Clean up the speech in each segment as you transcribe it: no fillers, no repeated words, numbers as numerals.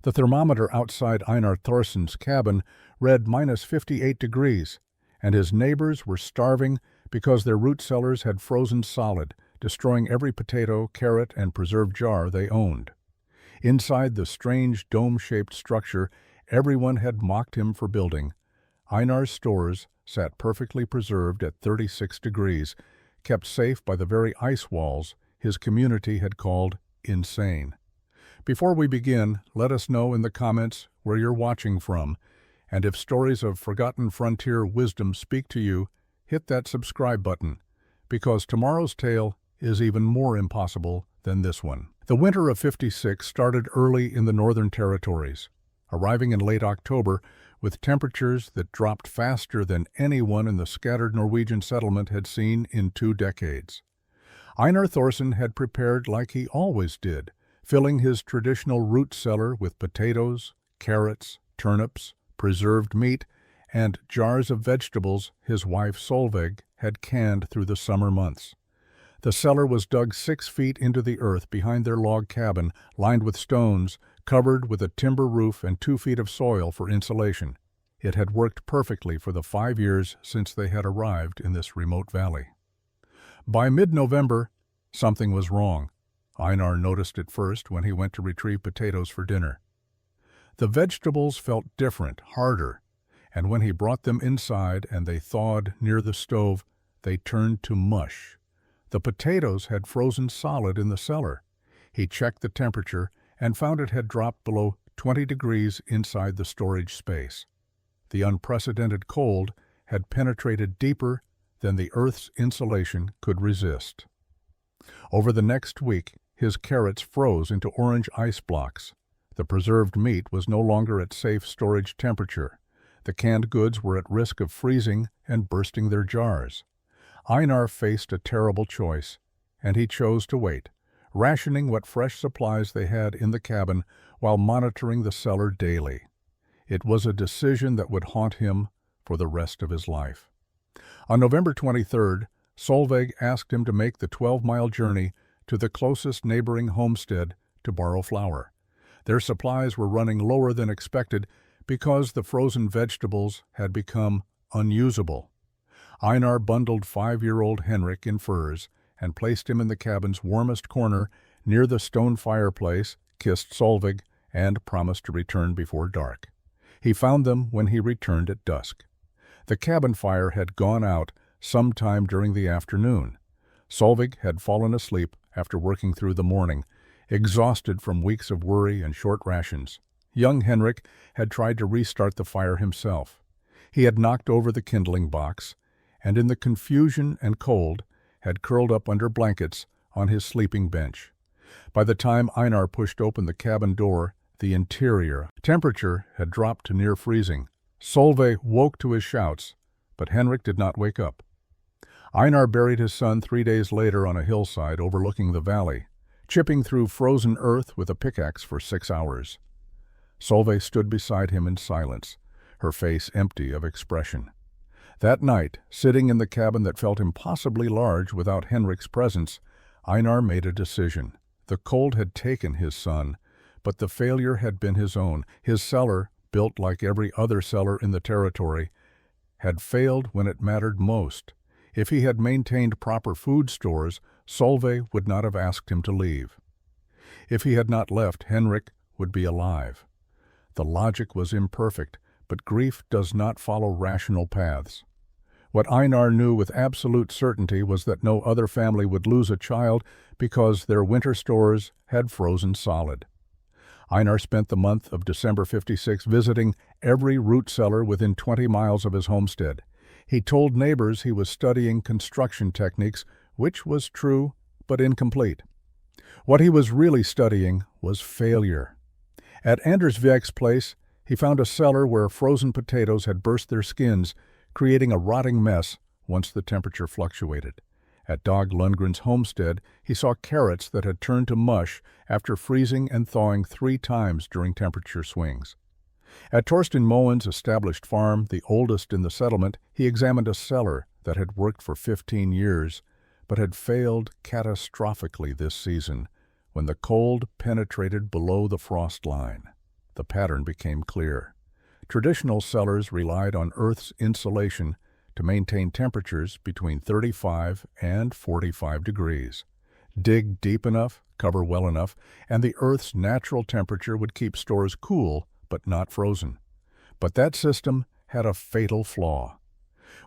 The thermometer outside Einar Thorsen's cabin read minus 58 degrees, and his neighbors were starving because their root cellars had frozen solid, destroying every potato, carrot, and preserved jar they owned. Inside the strange dome-shaped structure everyone had mocked him for building, Einar's stores sat perfectly preserved at 36 degrees, kept safe by the very ice walls his community had called insane. Before we begin, let us know in the comments where you're watching from, and if stories of forgotten frontier wisdom speak to you, hit that subscribe button, because tomorrow's tale is even more impossible than this one. The winter of '56 started early in the Northern Territories, arriving in late October with temperatures that dropped faster than anyone in the scattered Norwegian settlement had seen in 2 decades. Einar Thorsen had prepared like he always did, filling his traditional root cellar with potatoes, carrots, turnips, preserved meat, and jars of vegetables his wife Solveig had canned through the summer months. The cellar was dug 6 feet into the earth behind their log cabin, lined with stones, covered with a timber roof and 2 feet of soil for insulation. It had worked perfectly for the 5 years since they had arrived in this remote valley. By mid-November, something was wrong. Einar noticed it first when he went to retrieve potatoes for dinner. The vegetables felt different, harder, and when he brought them inside and they thawed near the stove, they turned to mush. The potatoes had frozen solid in the cellar. He checked the temperature and found it had dropped below 20 degrees inside the storage space. The unprecedented cold had penetrated deeper than the earth's insulation could resist. Over the next week, his carrots froze into orange ice blocks. The preserved meat was no longer at safe storage temperature. The canned goods were at risk of freezing and bursting their jars. Einar faced a terrible choice, and he chose to wait, rationing what fresh supplies they had in the cabin while monitoring the cellar daily. It was a decision that would haunt him for the rest of his life. On November 23rd, Solveig asked him to make the 12-mile journey to the closest neighboring homestead to borrow flour. Their supplies were running lower than expected because the frozen vegetables had become unusable. Einar bundled 5-year-old Henrik in furs and placed him in the cabin's warmest corner near the stone fireplace, kissed Solveig, and promised to return before dark. He found them when he returned at dusk. The cabin fire had gone out sometime during the afternoon. Solveig had fallen asleep after working through the morning, exhausted from weeks of worry and short rations. Young Henrik had tried to restart the fire himself. He had knocked over the kindling box, and in the confusion and cold had curled up under blankets on his sleeping bench. By the time Einar pushed open the cabin door, the interior temperature had dropped to near freezing. Solveig woke to his shouts, but Henrik did not wake up. Einar buried his son 3 days later on a hillside overlooking the valley, chipping through frozen earth with a pickaxe for 6 hours. Solveig stood beside him in silence, her face empty of expression. That night, sitting in the cabin that felt impossibly large without Henrik's presence, Einar made a decision. The cold had taken his son, but the failure had been his own. His cellar, built like every other cellar in the territory, had failed when it mattered most. If he had maintained proper food stores, Solveig would not have asked him to leave. If he had not left, Henrik would be alive. The logic was imperfect, but grief does not follow rational paths. What Einar knew with absolute certainty was that no other family would lose a child because their winter stores had frozen solid. Einar spent the month of December '56 visiting every root cellar within 20 miles of his homestead. He told neighbors he was studying construction techniques, which was true but incomplete. What he was really studying was failure. At Anders Vek's place, he found a cellar where frozen potatoes had burst their skins, creating a rotting mess once the temperature fluctuated. At Dag Lundgren's homestead, he saw carrots that had turned to mush after freezing and thawing 3 times during temperature swings. At Torstein Moen's established farm, the oldest in the settlement, he examined a cellar that had worked for 15 years, but had failed catastrophically this season when the cold penetrated below the frost line. the pattern became clear. Traditional cellars relied on Earth's insulation to maintain temperatures between 35 and 45 degrees. Dig deep enough, cover well enough, and the Earth's natural temperature would keep stores cool but not frozen. But that system had a fatal flaw.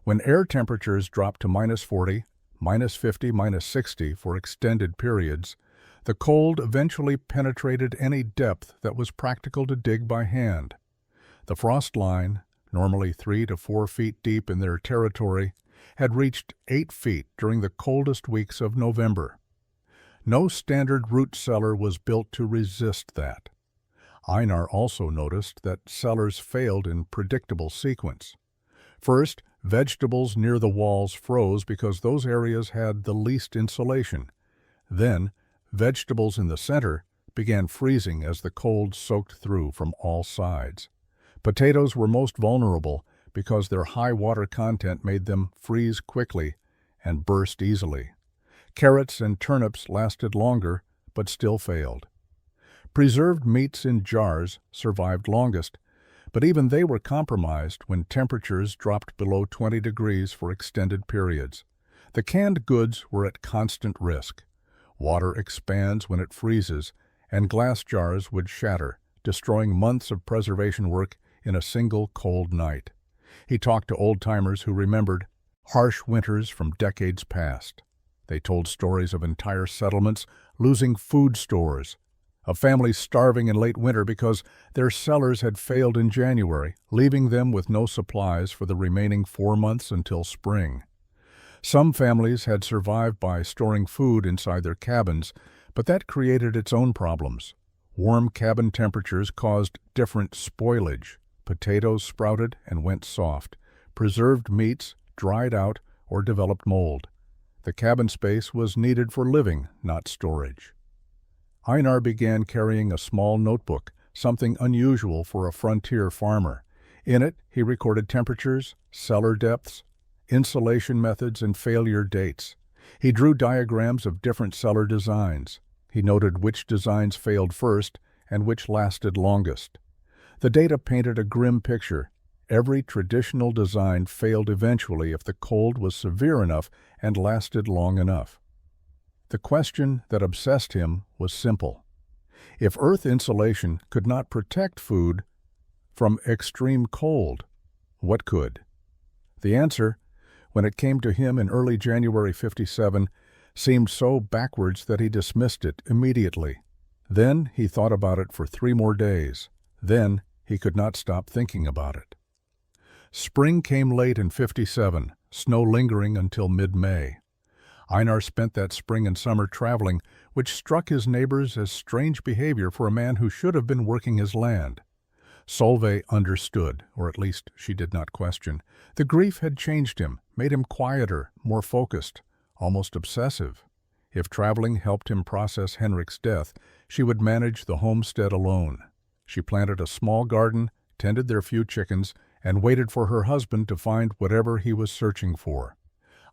When air temperatures dropped to -40, -50, -60 for extended periods, the cold eventually penetrated any depth that was practical to dig by hand. The frost line, normally 3 to 4 feet deep in their territory, had reached 8 feet during the coldest weeks of November. No standard root cellar was built to resist that. Einar also noticed that cellars failed in predictable sequence. First, vegetables near the walls froze because those areas had the least insulation. Then, vegetables in the center began freezing as the cold soaked through from all sides. Potatoes were most vulnerable because their high water content made them freeze quickly and burst easily. Carrots and turnips lasted longer, but still failed. Preserved meats in jars survived longest, but even they were compromised when temperatures dropped below 20 degrees for extended periods. The canned goods were at constant risk. Water expands when it freezes, and glass jars would shatter, destroying months of preservation work in a single cold night. He talked to old-timers who remembered harsh winters from decades past. They told stories of entire settlements losing food stores, of families starving in late winter because their cellars had failed in January, leaving them with no supplies for the remaining 4 months until spring. Some families had survived by storing food inside their cabins, but that created its own problems. Warm cabin temperatures caused different spoilage. Potatoes sprouted and went soft. Preserved meats dried out or developed mold. The cabin space was needed for living, not storage. Einar began carrying a small notebook, something unusual for a frontier farmer. In it, he recorded temperatures, cellar depths, insulation methods, and failure dates. He drew diagrams of different cellar designs. He noted which designs failed first and which lasted longest. The data painted a grim picture. Every traditional design failed eventually if the cold was severe enough and lasted long enough. The question that obsessed him was simple. If Earth insulation could not protect food from extreme cold, what could? The answer, when it came to him in early January 57, seemed so backwards that he dismissed it immediately. Then he thought about it for 3 more days. Then he could not stop thinking about it. Spring came late in 57, snow lingering until mid-May. Einar spent that spring and summer traveling, which struck his neighbors as strange behavior for a man who should have been working his land. Solveig understood, or at least she did not question. The grief had changed him, made him quieter, more focused, almost obsessive. If traveling helped him process Henrik's death, she would manage the homestead alone. She planted a small garden, tended their few chickens, and waited for her husband to find whatever he was searching for.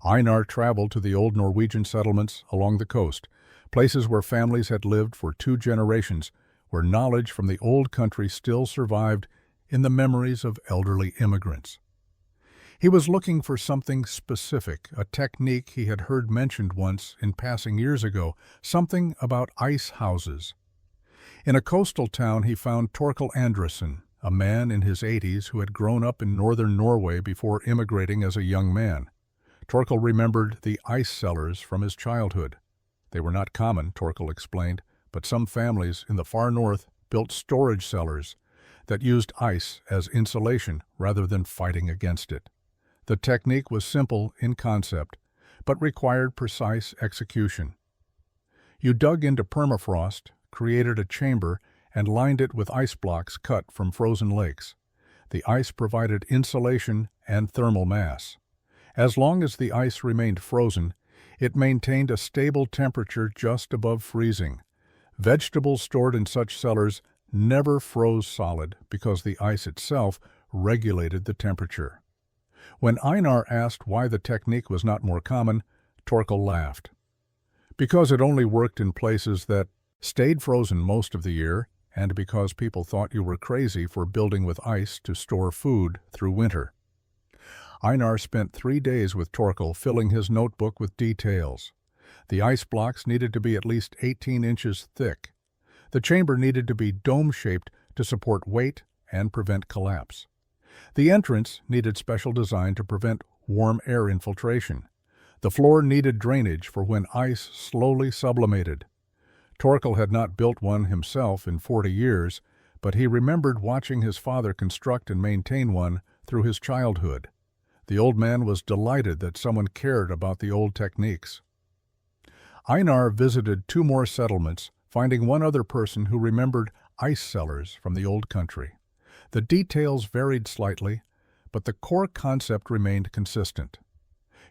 Einar traveled to the old Norwegian settlements along the coast, places where families had lived for 2 generations, where knowledge from the old country still survived in the memories of elderly immigrants. He was looking for something specific, a technique he had heard mentioned once in passing years ago, something about ice houses. In a coastal town he found Torkel Andresen, a man in his 80s who had grown up in northern Norway before immigrating as a young man. Torkel remembered the ice cellars from his childhood. They were not common, Torkel explained, but some families in the far north built storage cellars that used ice as insulation rather than fighting against it. The technique was simple in concept, but required precise execution. You dug into permafrost, created a chamber, and lined it with ice blocks cut from frozen lakes. The ice provided insulation and thermal mass. As long as the ice remained frozen, it maintained a stable temperature just above freezing. Vegetables stored in such cellars never froze solid because the ice itself regulated the temperature. When Einar asked why the technique was not more common, Torkel laughed. Because it only worked in places that stayed frozen most of the year and because people thought you were crazy for building with ice to store food through winter. Einar spent 3 days with Torkel, filling his notebook with details. The ice blocks needed to be at least 18 inches thick. The chamber needed to be dome-shaped to support weight and prevent collapse. The entrance needed special design to prevent warm air infiltration. The floor needed drainage for when ice slowly sublimated. Torkel had not built one himself in 40 years, but he remembered watching his father construct and maintain one through his childhood. The old man was delighted that someone cared about the old techniques. Einar visited 2 more settlements, finding one other person who remembered ice cellars from the old country. The details varied slightly, but the core concept remained consistent.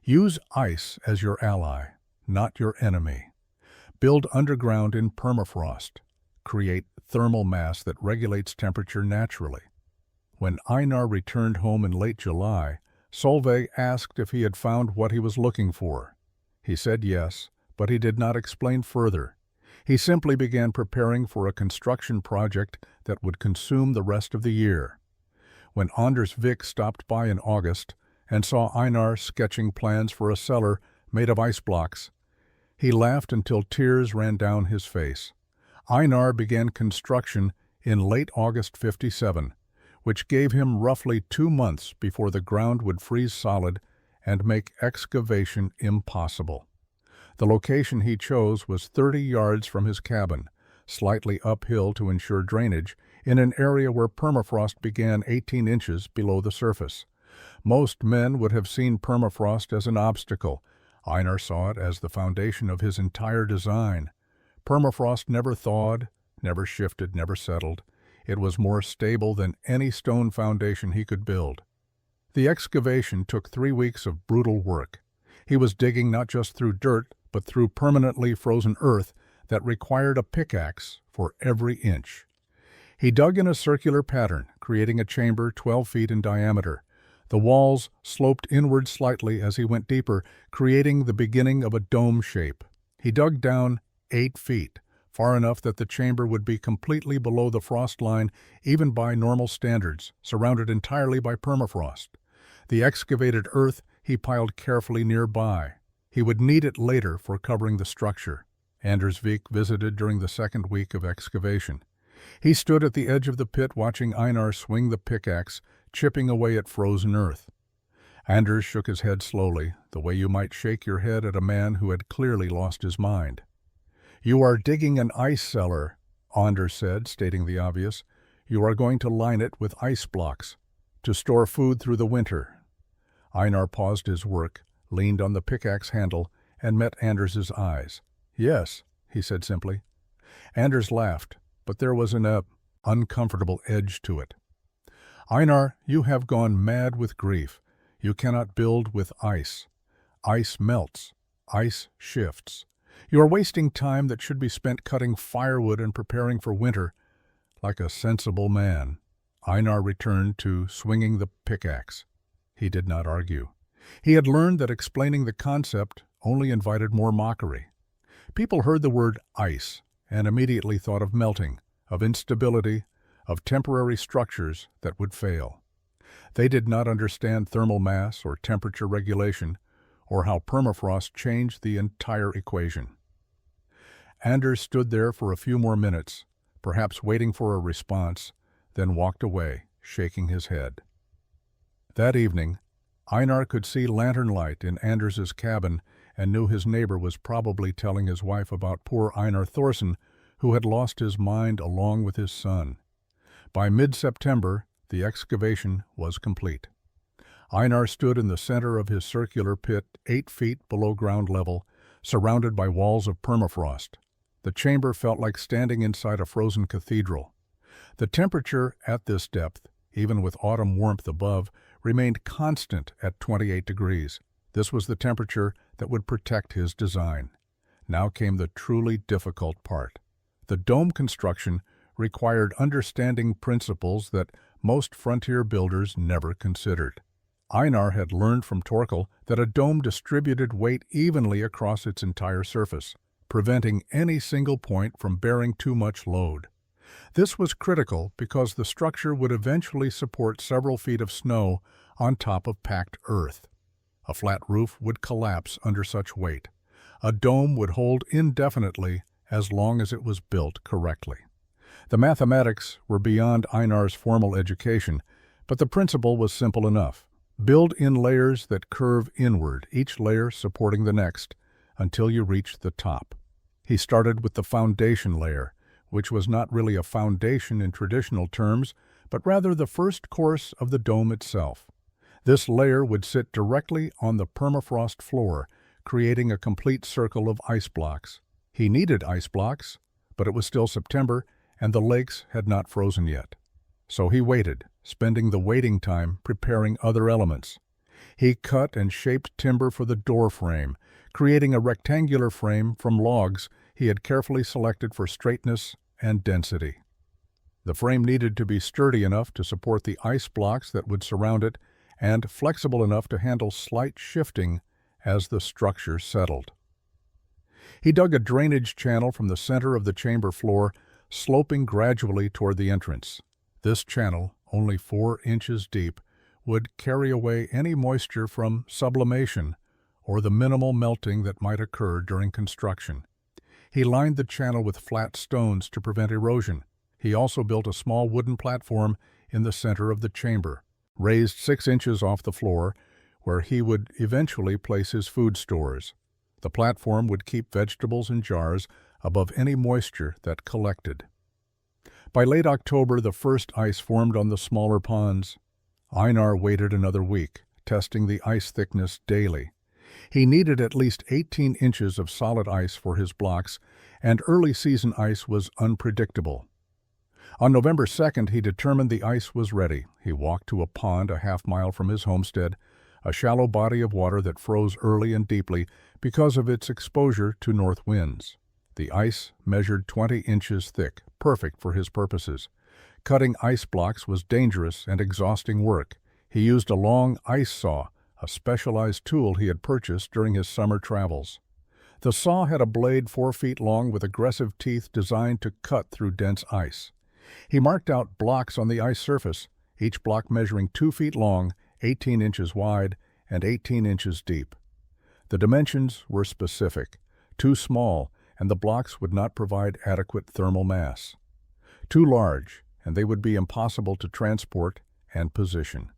Use ice as your ally, not your enemy. Build underground in permafrost. Create thermal mass that regulates temperature naturally. When Einar returned home in late July, Solveig asked if he had found what he was looking for. He said yes, but he did not explain further. He simply began preparing for a construction project that would consume the rest of the year. When Anders Vik stopped by in August and saw Einar sketching plans for a cellar made of ice blocks, he laughed until tears ran down his face. Einar began construction in late August '57, which gave him roughly 2 months before the ground would freeze solid and make excavation impossible. The location he chose was 30 yards from his cabin, slightly uphill to ensure drainage, in an area where permafrost began 18 inches below the surface. Most men would have seen permafrost as an obstacle. Einar saw it as the foundation of his entire design. Permafrost never thawed, never shifted, never settled. It was more stable than any stone foundation he could build. The excavation took 3 weeks of brutal work. He was digging not just through dirt, but through permanently frozen earth that required a pickaxe for every inch. He dug in a circular pattern, creating a chamber 12 feet in diameter. The walls sloped inward slightly as he went deeper, creating the beginning of a dome shape. He dug down 8 feet, far enough that the chamber would be completely below the frost line, even by normal standards, surrounded entirely by permafrost. The excavated earth he piled carefully nearby. He would need it later for covering the structure. Anders Vik visited during the 2nd week of excavation. He stood at the edge of the pit watching Einar swing the pickaxe, chipping away at frozen earth. Anders shook his head slowly, the way you might shake your head at a man who had clearly lost his mind. "You are digging an ice cellar," Anders said, stating the obvious. "You are going to line it with ice blocks, to store food through the winter." Einar paused his work, leaned on the pickaxe handle, and met Anders's eyes. "Yes," he said simply. Anders laughed, but there was an uncomfortable edge to it. "Einar, you have gone mad with grief. You cannot build with ice. Ice melts. Ice shifts. You are wasting time that should be spent cutting firewood and preparing for winter. Like a sensible man." Einar returned to swinging the pickaxe. He did not argue. He had learned that explaining the concept only invited more mockery. People heard the word ice and immediately thought of melting, of instability, of temporary structures that would fail. They did not understand thermal mass or temperature regulation, or how permafrost changed the entire equation. Anders stood there for a few more minutes, perhaps waiting for a response, then walked away, shaking his head. That evening, Einar could see lantern light in Anders's cabin and knew his neighbor was probably telling his wife about poor Einar Thorsen, who had lost his mind along with his son. By mid-September, the excavation was complete. Einar stood in the center of his circular pit 8 feet below ground level, surrounded by walls of permafrost. The chamber felt like standing inside a frozen cathedral. The temperature at this depth, even with autumn warmth above, remained constant at 28 degrees. This was the temperature that would protect his design. Now came the truly difficult part. The dome construction required understanding principles that most frontier builders never considered. Einar had learned from Torkel that a dome distributed weight evenly across its entire surface, preventing any single point from bearing too much load. This was critical because the structure would eventually support several feet of snow on top of packed earth. A flat roof would collapse under such weight. A dome would hold indefinitely as long as it was built correctly. The mathematics were beyond Einar's formal education, but the principle was simple enough. Build in layers that curve inward, each layer supporting the next, until you reach the top. He started with the foundation layer, which was not really a foundation in traditional terms, but rather the first course of the dome itself. This layer would sit directly on the permafrost floor, creating a complete circle of ice blocks. He needed ice blocks, but it was still September, and the lakes had not frozen yet. So he waited, spending the waiting time preparing other elements. He cut and shaped timber for the door frame, creating a rectangular frame from logs he had carefully selected for straightness and density. The frame needed to be sturdy enough to support the ice blocks that would surround it and flexible enough to handle slight shifting as the structure settled. He dug a drainage channel from the center of the chamber floor, sloping gradually toward the entrance. This channel, only 4 inches deep, would carry away any moisture from sublimation or the minimal melting that might occur during construction. He lined the channel with flat stones to prevent erosion. He also built a small wooden platform in the center of the chamber, raised 6 inches off the floor, where he would eventually place his food stores. The platform would keep vegetables in jars above any moisture that collected. By late October, the first ice formed on the smaller ponds. Einar waited another week, testing the ice thickness daily. He needed at least 18 inches of solid ice for his blocks, and early season ice was unpredictable. On November 2nd, he determined the ice was ready. He walked to a pond a half-mile from his homestead, a shallow body of water that froze early and deeply because of its exposure to north winds. The ice measured 20 inches thick, perfect for his purposes. Cutting ice blocks was dangerous and exhausting work. He used a long ice saw, a specialized tool he had purchased during his summer travels. The saw had a blade 4 feet long with aggressive teeth designed to cut through dense ice. He marked out blocks on the ice surface, each block measuring 2 feet long, 18 inches wide, and 18 inches deep. The dimensions were specific, too small, and the blocks would not provide adequate thermal mass. Too large, and they would be impossible to transport and position.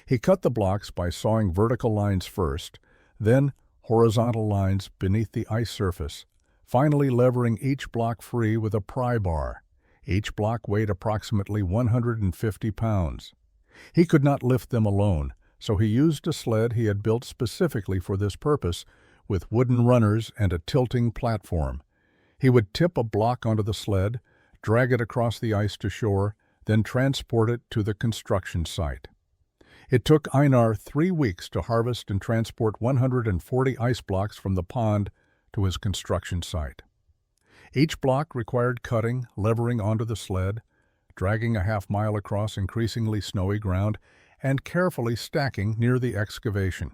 He cut the blocks by sawing vertical lines first, then horizontal lines beneath the ice surface, finally levering each block free with a pry bar. Each block weighed approximately 150 pounds. He could not lift them alone, so he used a sled he had built specifically for this purpose, with wooden runners and a tilting platform. He would tip a block onto the sled, drag it across the ice to shore, then transport it to the construction site. It took Einar 3 weeks to harvest and transport 140 ice blocks from the pond to his construction site. Each block required cutting, levering onto the sled, dragging a half-mile across increasingly snowy ground, and carefully stacking near the excavation.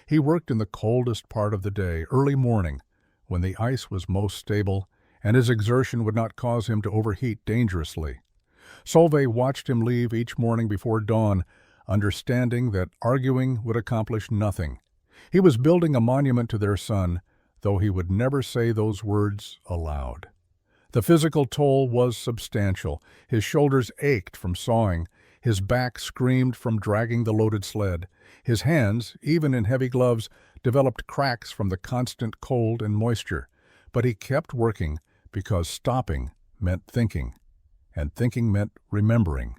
He worked in the coldest part of the day, early morning, when the ice was most stable, and his exertion would not cause him to overheat dangerously. Solveig watched him leave each morning before dawn, understanding that arguing would accomplish nothing. He was building a monument to their son, though he would never say those words aloud. The physical toll was substantial. His shoulders ached from sawing. His back screamed from dragging the loaded sled. His hands, even in heavy gloves, developed cracks from the constant cold and moisture. But he kept working because stopping meant thinking, and thinking meant remembering.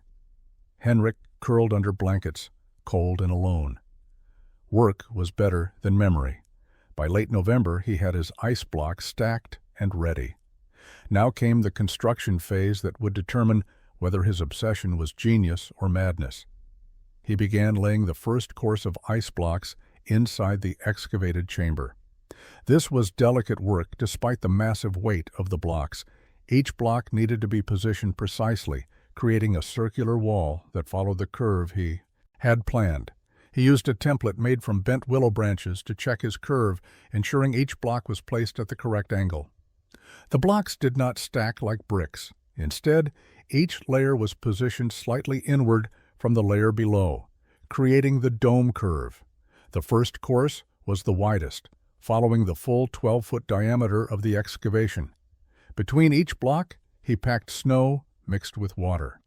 Henrik curled under blankets, cold and alone. Work was better than memory. By late November, he had his ice blocks stacked and ready. Now came the construction phase that would determine whether his obsession was genius or madness. He began laying the first course of ice blocks inside the excavated chamber. This was delicate work despite the massive weight of the blocks. Each block needed to be positioned precisely, creating a circular wall that followed the curve he had planned. He used a template made from bent willow branches to check his curve, ensuring each block was placed at the correct angle. The blocks did not stack like bricks. Instead, each layer was positioned slightly inward from the layer below, creating the dome curve. The first course was the widest, following the full 12-foot diameter of the excavation. Between each block, he packed snow mixed with water.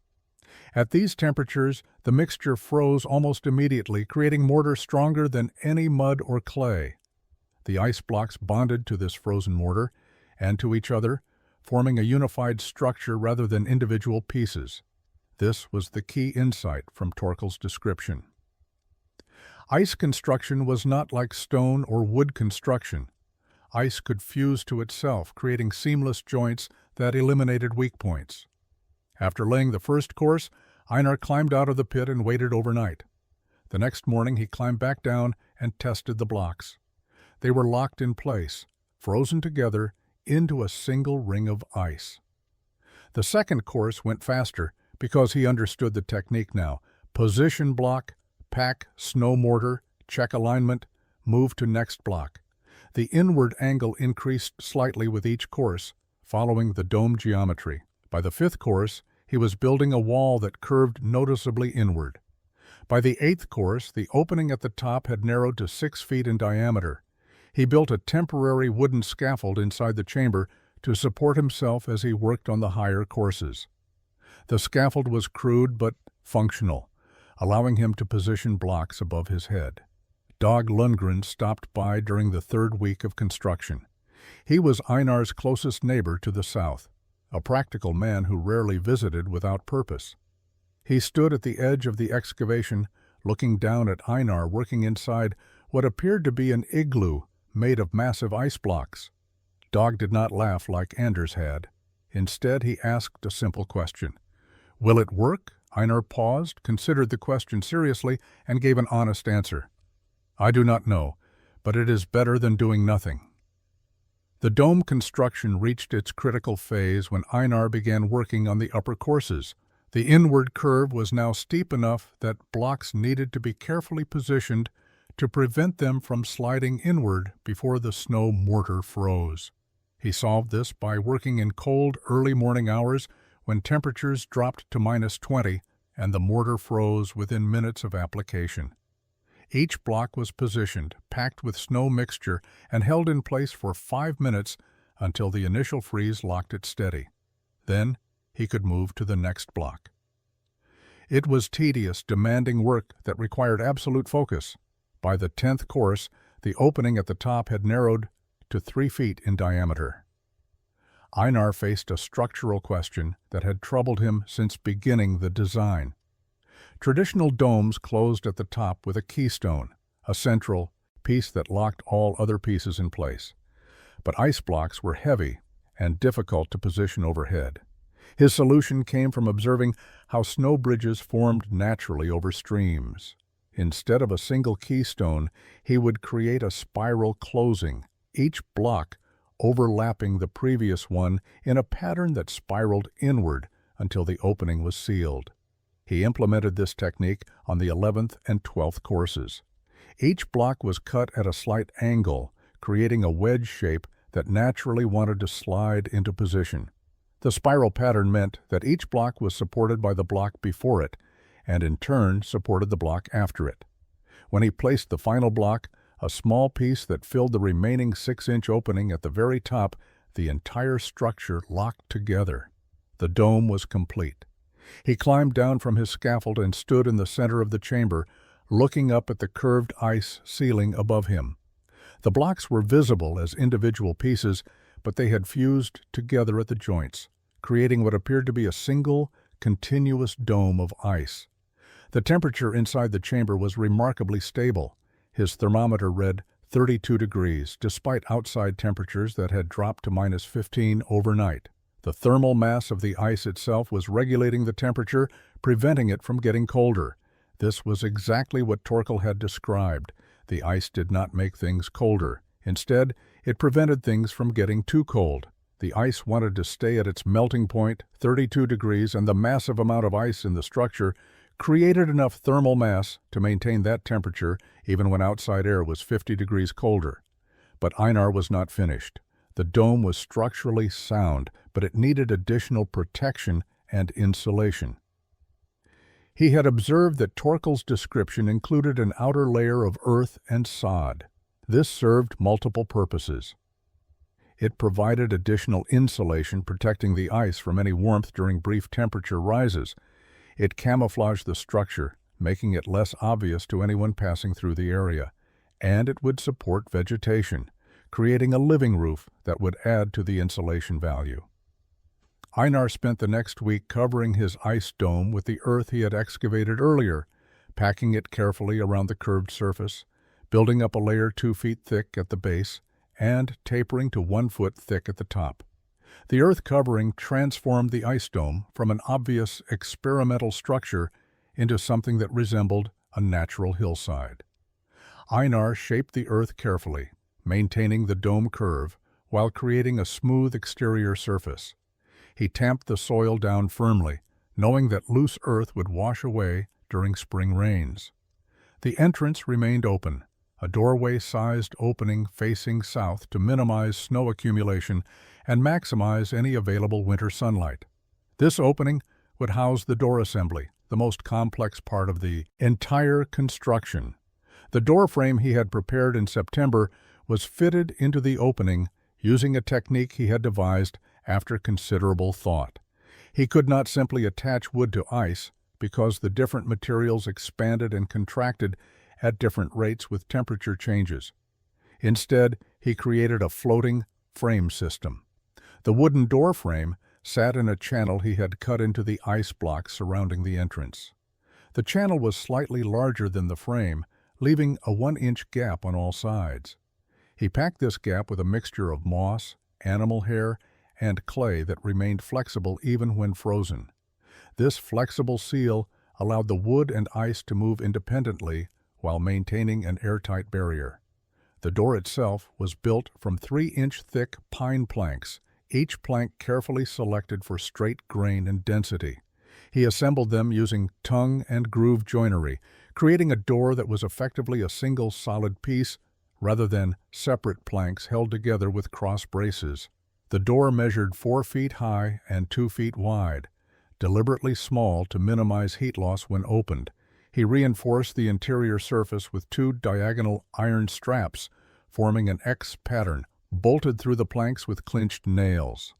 At these temperatures, the mixture froze almost immediately, creating mortar stronger than any mud or clay. The ice blocks bonded to this frozen mortar and to each other, forming a unified structure rather than individual pieces. This was the key insight from Torkel's description. Ice construction was not like stone or wood construction. Ice could fuse to itself, creating seamless joints that eliminated weak points. After laying the first course, Einar climbed out of the pit and waited overnight. The next morning he climbed back down and tested the blocks. They were locked in place, frozen together into a single ring of ice. The second course went faster because he understood the technique now. Position block, pack, snow mortar, check alignment, move to next block. The inward angle increased slightly with each course, following the dome geometry. By the fifth course, he was building a wall that curved noticeably inward. By the eighth course, the opening at the top had narrowed to 6 feet in diameter. He built a temporary wooden scaffold inside the chamber to support himself as he worked on the higher courses. The scaffold was crude but functional, allowing him to position blocks above his head. Dag Lundgren stopped by during the third week of construction. He was Einar's closest neighbor to the south, a practical man who rarely visited without purpose. He stood at the edge of the excavation, looking down at Einar working inside what appeared to be an igloo made of massive ice blocks. Dag did not laugh like Anders had. Instead, he asked a simple question. "Will it work?" Einar paused, considered the question seriously, and gave an honest answer. "I do not know, but it is better than doing nothing." The dome construction reached its critical phase when Einar began working on the upper courses. The inward curve was now steep enough that blocks needed to be carefully positioned to prevent them from sliding inward before the snow mortar froze. He solved this by working in cold, early morning hours when temperatures dropped to -20 and the mortar froze within minutes of application. Each block was positioned, packed with snow mixture, and held in place for 5 minutes until the initial freeze locked it steady. Then he could move to the next block. It was tedious, demanding work that required absolute focus. By the 10th course, the opening at the top had narrowed to 3 feet in diameter. Einar faced a structural question that had troubled him since beginning the design. Traditional domes closed at the top with a keystone, a central piece that locked all other pieces in place. But ice blocks were heavy and difficult to position overhead. His solution came from observing how snow bridges formed naturally over streams. Instead of a single keystone, he would create a spiral closing, each block overlapping the previous one in a pattern that spiraled inward until the opening was sealed. He implemented this technique on the 11th and 12th courses. Each block was cut at a slight angle, creating a wedge shape that naturally wanted to slide into position. The spiral pattern meant that each block was supported by the block before it, and in turn supported the block after it. When he placed the final block, a small piece that filled the remaining 6-inch opening at the very top, the entire structure locked together. The dome was complete. He climbed down from his scaffold and stood in the center of the chamber, looking up at the curved ice ceiling above him. The blocks were visible as individual pieces, but they had fused together at the joints, creating what appeared to be a single, continuous dome of ice. The temperature inside the chamber was remarkably stable. His thermometer read 32 degrees, despite outside temperatures that had dropped to -15 overnight. The thermal mass of the ice itself was regulating the temperature, preventing it from getting colder. This was exactly what Torkel had described. The ice did not make things colder. Instead, it prevented things from getting too cold. The ice wanted to stay at its melting point, 32 degrees, and the massive amount of ice in the structure created enough thermal mass to maintain that temperature even when outside air was 50 degrees colder. But Einar was not finished. The dome was structurally sound, but it needed additional protection and insulation. He had observed that Torkel's description included an outer layer of earth and sod. This served multiple purposes. It provided additional insulation, protecting the ice from any warmth during brief temperature rises. It camouflaged the structure, making it less obvious to anyone passing through the area. And it would support vegetation, creating a living roof that would add to the insulation value. Einar spent the next week covering his ice dome with the earth he had excavated earlier, packing it carefully around the curved surface, building up a layer 2 feet thick at the base, and tapering to 1 foot thick at the top. The earth covering transformed the ice dome from an obvious experimental structure into something that resembled a natural hillside. Einar shaped the earth carefully, maintaining the dome curve while creating a smooth exterior surface. He tamped the soil down firmly, knowing that loose earth would wash away during spring rains. The entrance remained open, a doorway-sized opening facing south to minimize snow accumulation and maximize any available winter sunlight. This opening would house the door assembly, the most complex part of the entire construction. The door frame he had prepared in September was fitted into the opening using a technique he had devised after considerable thought. He could not simply attach wood to ice because the different materials expanded and contracted at different rates with temperature changes. Instead, he created a floating frame system. The wooden door frame sat in a channel he had cut into the ice blocks surrounding the entrance. The channel was slightly larger than the frame, leaving a 1-inch gap on all sides. He packed this gap with a mixture of moss, animal hair, and clay that remained flexible even when frozen. This flexible seal allowed the wood and ice to move independently while maintaining an airtight barrier. The door itself was built from 3-inch thick pine planks, each plank carefully selected for straight grain and density. He assembled them using tongue and groove joinery, creating a door that was effectively a single solid piece rather than separate planks held together with cross braces. The door measured 4 feet high and 2 feet wide, deliberately small to minimize heat loss when opened. He reinforced the interior surface with 2 diagonal iron straps, forming an X pattern, bolted through the planks with clinched nails.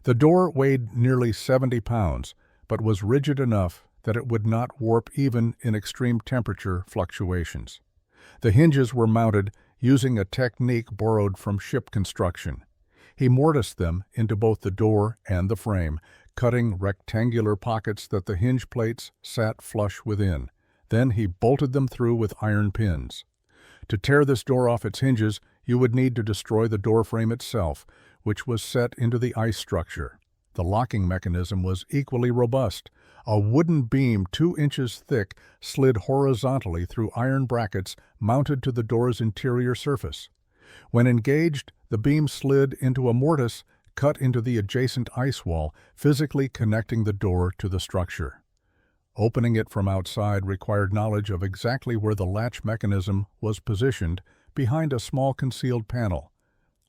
The door weighed nearly 70 pounds, but was rigid enough that it would not warp even in extreme temperature fluctuations. The hinges were mounted using a technique borrowed from ship construction. He mortised them into both the door and the frame, cutting rectangular pockets that the hinge plates sat flush within. Then he bolted them through with iron pins. To tear this door off its hinges, you would need to destroy the door frame itself, which was set into the ice structure. The locking mechanism was equally robust. A wooden beam 2 inches thick slid horizontally through iron brackets mounted to the door's interior surface. When engaged, the beam slid into a mortise cut into the adjacent ice wall, physically connecting the door to the structure. Opening it from outside required knowledge of exactly where the latch mechanism was positioned behind a small concealed panel.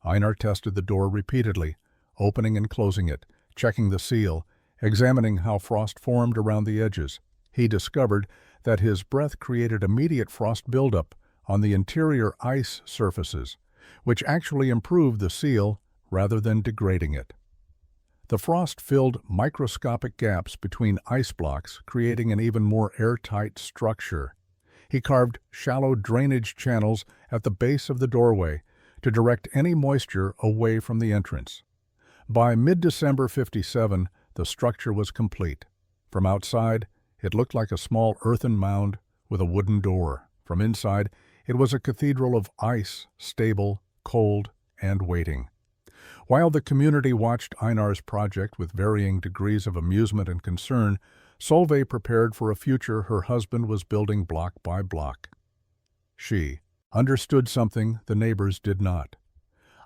Einar tested the door repeatedly, opening and closing it, checking the seal, examining how frost formed around the edges. He discovered that his breath created immediate frost buildup on the interior ice surfaces, which actually improved the seal rather than degrading it. The frost filled microscopic gaps between ice blocks, creating an even more airtight structure. He carved shallow drainage channels at the base of the doorway to direct any moisture away from the entrance. By mid-December 57, the structure was complete. From outside, it looked like a small earthen mound with a wooden door. From inside, it was a cathedral of ice, stable, cold, and waiting. While the community watched Einar's project with varying degrees of amusement and concern, Solveig prepared for a future her husband was building block by block. She understood something the neighbors did not.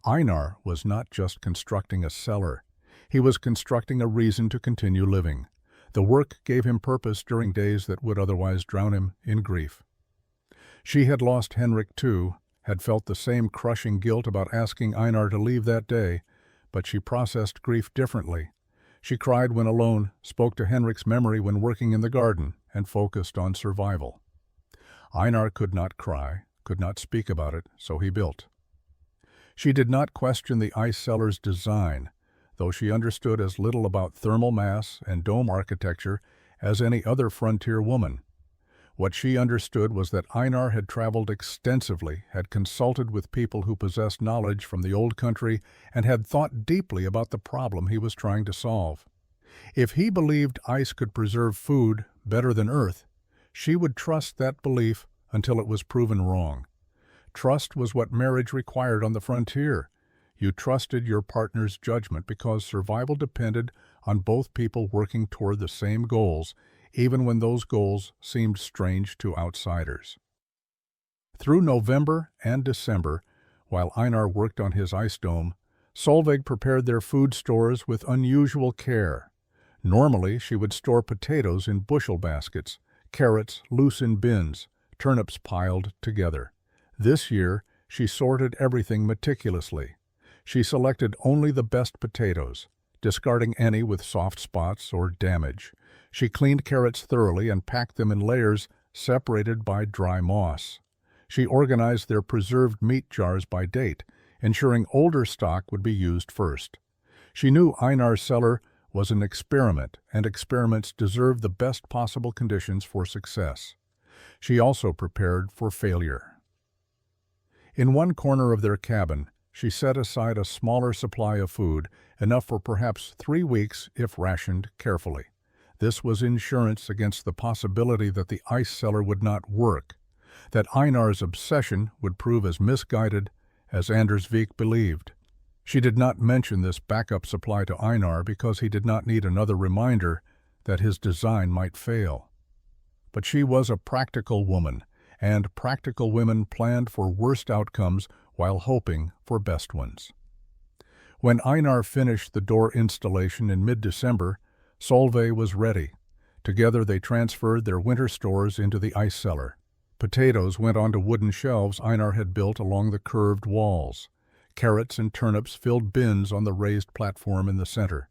Einar was not just constructing a cellar. He was constructing a reason to continue living. The work gave him purpose during days that would otherwise drown him in grief. She had lost Henrik too, had felt the same crushing guilt about asking Einar to leave that day, but she processed grief differently. She cried when alone, spoke to Henrik's memory when working in the garden, and focused on survival. Einar could not cry, could not speak about it, so he built. She did not question the ice cellar's design, though she understood as little about thermal mass and dome architecture as any other frontier woman. What she understood was that Einar had traveled extensively, had consulted with people who possessed knowledge from the old country, and had thought deeply about the problem he was trying to solve. If he believed ice could preserve food better than earth, she would trust that belief until it was proven wrong. Trust was what marriage required on the frontier. You trusted your partner's judgment because survival depended on both people working toward the same goals, even when those goals seemed strange to outsiders. Through November and December, while Einar worked on his ice dome, Solveig prepared their food stores with unusual care. Normally, she would store potatoes in bushel baskets, carrots loose in bins, turnips piled together. This year, she sorted everything meticulously. She selected only the best potatoes, discarding any with soft spots or damage. She cleaned carrots thoroughly and packed them in layers separated by dry moss. She organized their preserved meat jars by date, ensuring older stock would be used first. She knew Einar's cellar was an experiment, and experiments deserved the best possible conditions for success. She also prepared for failure. In one corner of their cabin, she set aside a smaller supply of food, enough for perhaps 3 weeks if rationed carefully. This was insurance against the possibility that the ice cellar would not work, that Einar's obsession would prove as misguided as Anders Vik believed. She did not mention this backup supply to Einar because he did not need another reminder that his design might fail. But she was a practical woman, and practical women planned for worst outcomes while hoping for best ones. When Einar finished the door installation in mid-December, Solveig was ready. Together they transferred their winter stores into the ice cellar. Potatoes went onto wooden shelves Einar had built along the curved walls. Carrots and turnips filled bins on the raised platform in the center.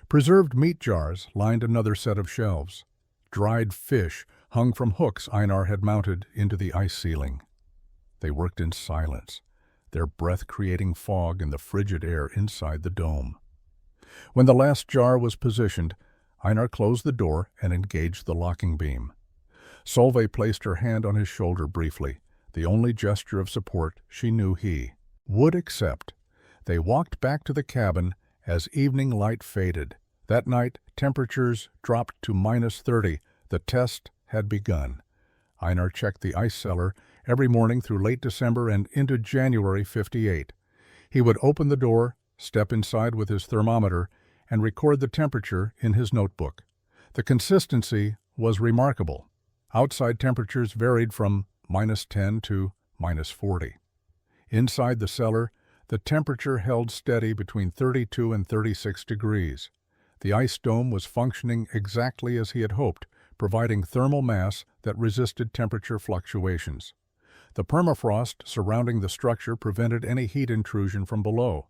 Preserved meat jars lined another set of shelves. Dried fish hung from hooks Einar had mounted into the ice ceiling. They worked in silence, their breath creating fog in the frigid air inside the dome. When the last jar was positioned, Einar closed the door and engaged the locking beam. Solveig placed her hand on his shoulder briefly, the only gesture of support she knew he would accept. They walked back to the cabin as evening light faded. That night, temperatures dropped to -30. The test had begun. Einar checked the ice cellar every morning through late December and into January '58. He would open the door, step inside with his thermometer, and record the temperature in his notebook. The consistency was remarkable. Outside temperatures varied from -10 to -40. Inside the cellar, the temperature held steady between 32 and 36 degrees. The ice dome was functioning exactly as he had hoped, providing thermal mass that resisted temperature fluctuations. The permafrost surrounding the structure prevented any heat intrusion from below.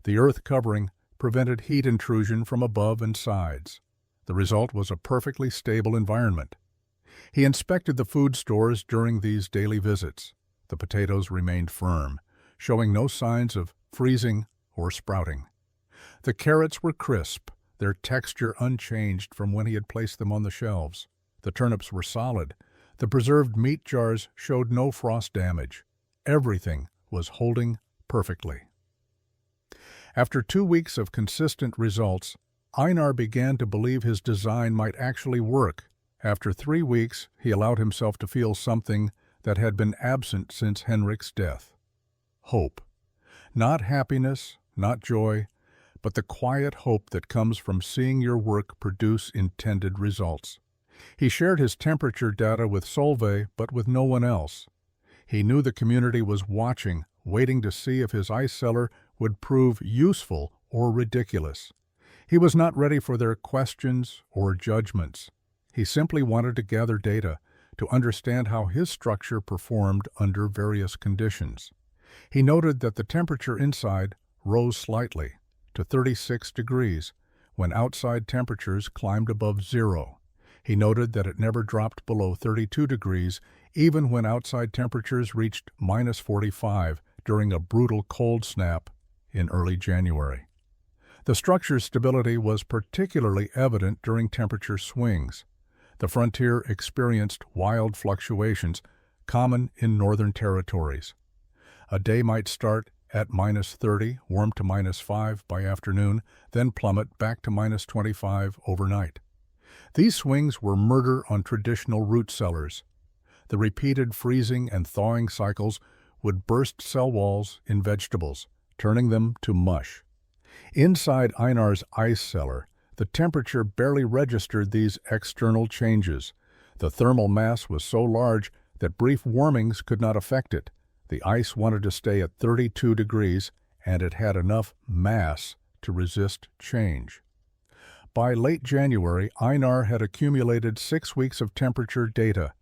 The earth covering prevented heat intrusion from above and sides. The result was a perfectly stable environment. He inspected the food stores during these daily visits. The potatoes remained firm, showing no signs of freezing or sprouting. The carrots were crisp, their texture unchanged from when he had placed them on the shelves. The turnips were solid. The preserved meat jars showed no frost damage. Everything was holding perfectly. After 2 weeks of consistent results, Einar began to believe his design might actually work. After 3 weeks, he allowed himself to feel something that had been absent since Henrik's death. Hope. Not happiness, not joy, but the quiet hope that comes from seeing your work produce intended results. He shared his temperature data with Solveig, but with no one else. He knew the community was watching, waiting to see if his ice cellar would prove useful or ridiculous. He was not ready for their questions or judgments. He simply wanted to gather data, to understand how his structure performed under various conditions. He noted that the temperature inside rose slightly to 36 degrees when outside temperatures climbed above zero. He noted that it never dropped below 32 degrees even when outside temperatures reached minus 45 during a brutal cold snap in early January. The structure's stability was particularly evident during temperature swings. The frontier experienced wild fluctuations common in northern territories. A day might start at minus 30, warm to minus 5 by afternoon, then plummet back to minus 25 overnight. These swings were murder on traditional root cellars. The repeated freezing and thawing cycles would burst cell walls in vegetables, turning them to mush. Inside Einar's ice cellar, the temperature barely registered these external changes. The thermal mass was so large that brief warmings could not affect it. The ice wanted to stay at 32 degrees, and it had enough mass to resist change. By late January, Einar had accumulated 6 weeks of temperature data.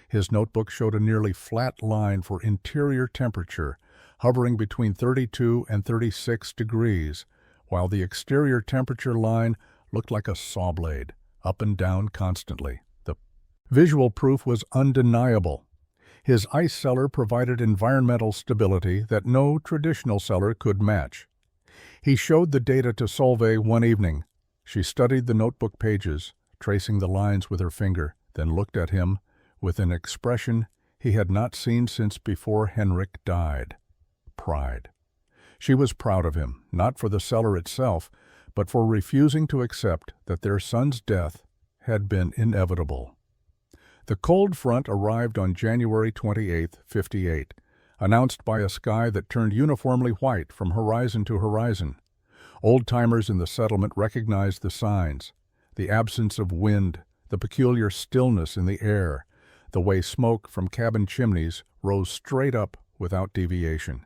His notebook showed a nearly flat line for interior temperature, hovering between 32 and 36 degrees, while the exterior temperature line looked like a saw blade, up and down constantly. The visual proof was undeniable. His ice cellar provided environmental stability that no traditional cellar could match. He showed the data to Solveig one evening. She studied the notebook pages, tracing the lines with her finger, then looked at him with an expression he had not seen since before Henrik died: pride. She was proud of him, not for the cellar itself, but for refusing to accept that their son's death had been inevitable. The cold front arrived on January 28, 58, announced by a sky that turned uniformly white from horizon to horizon. Old-timers in the settlement recognized the signs: the absence of wind, the peculiar stillness in the air, the way smoke from cabin chimneys rose straight up without deviation.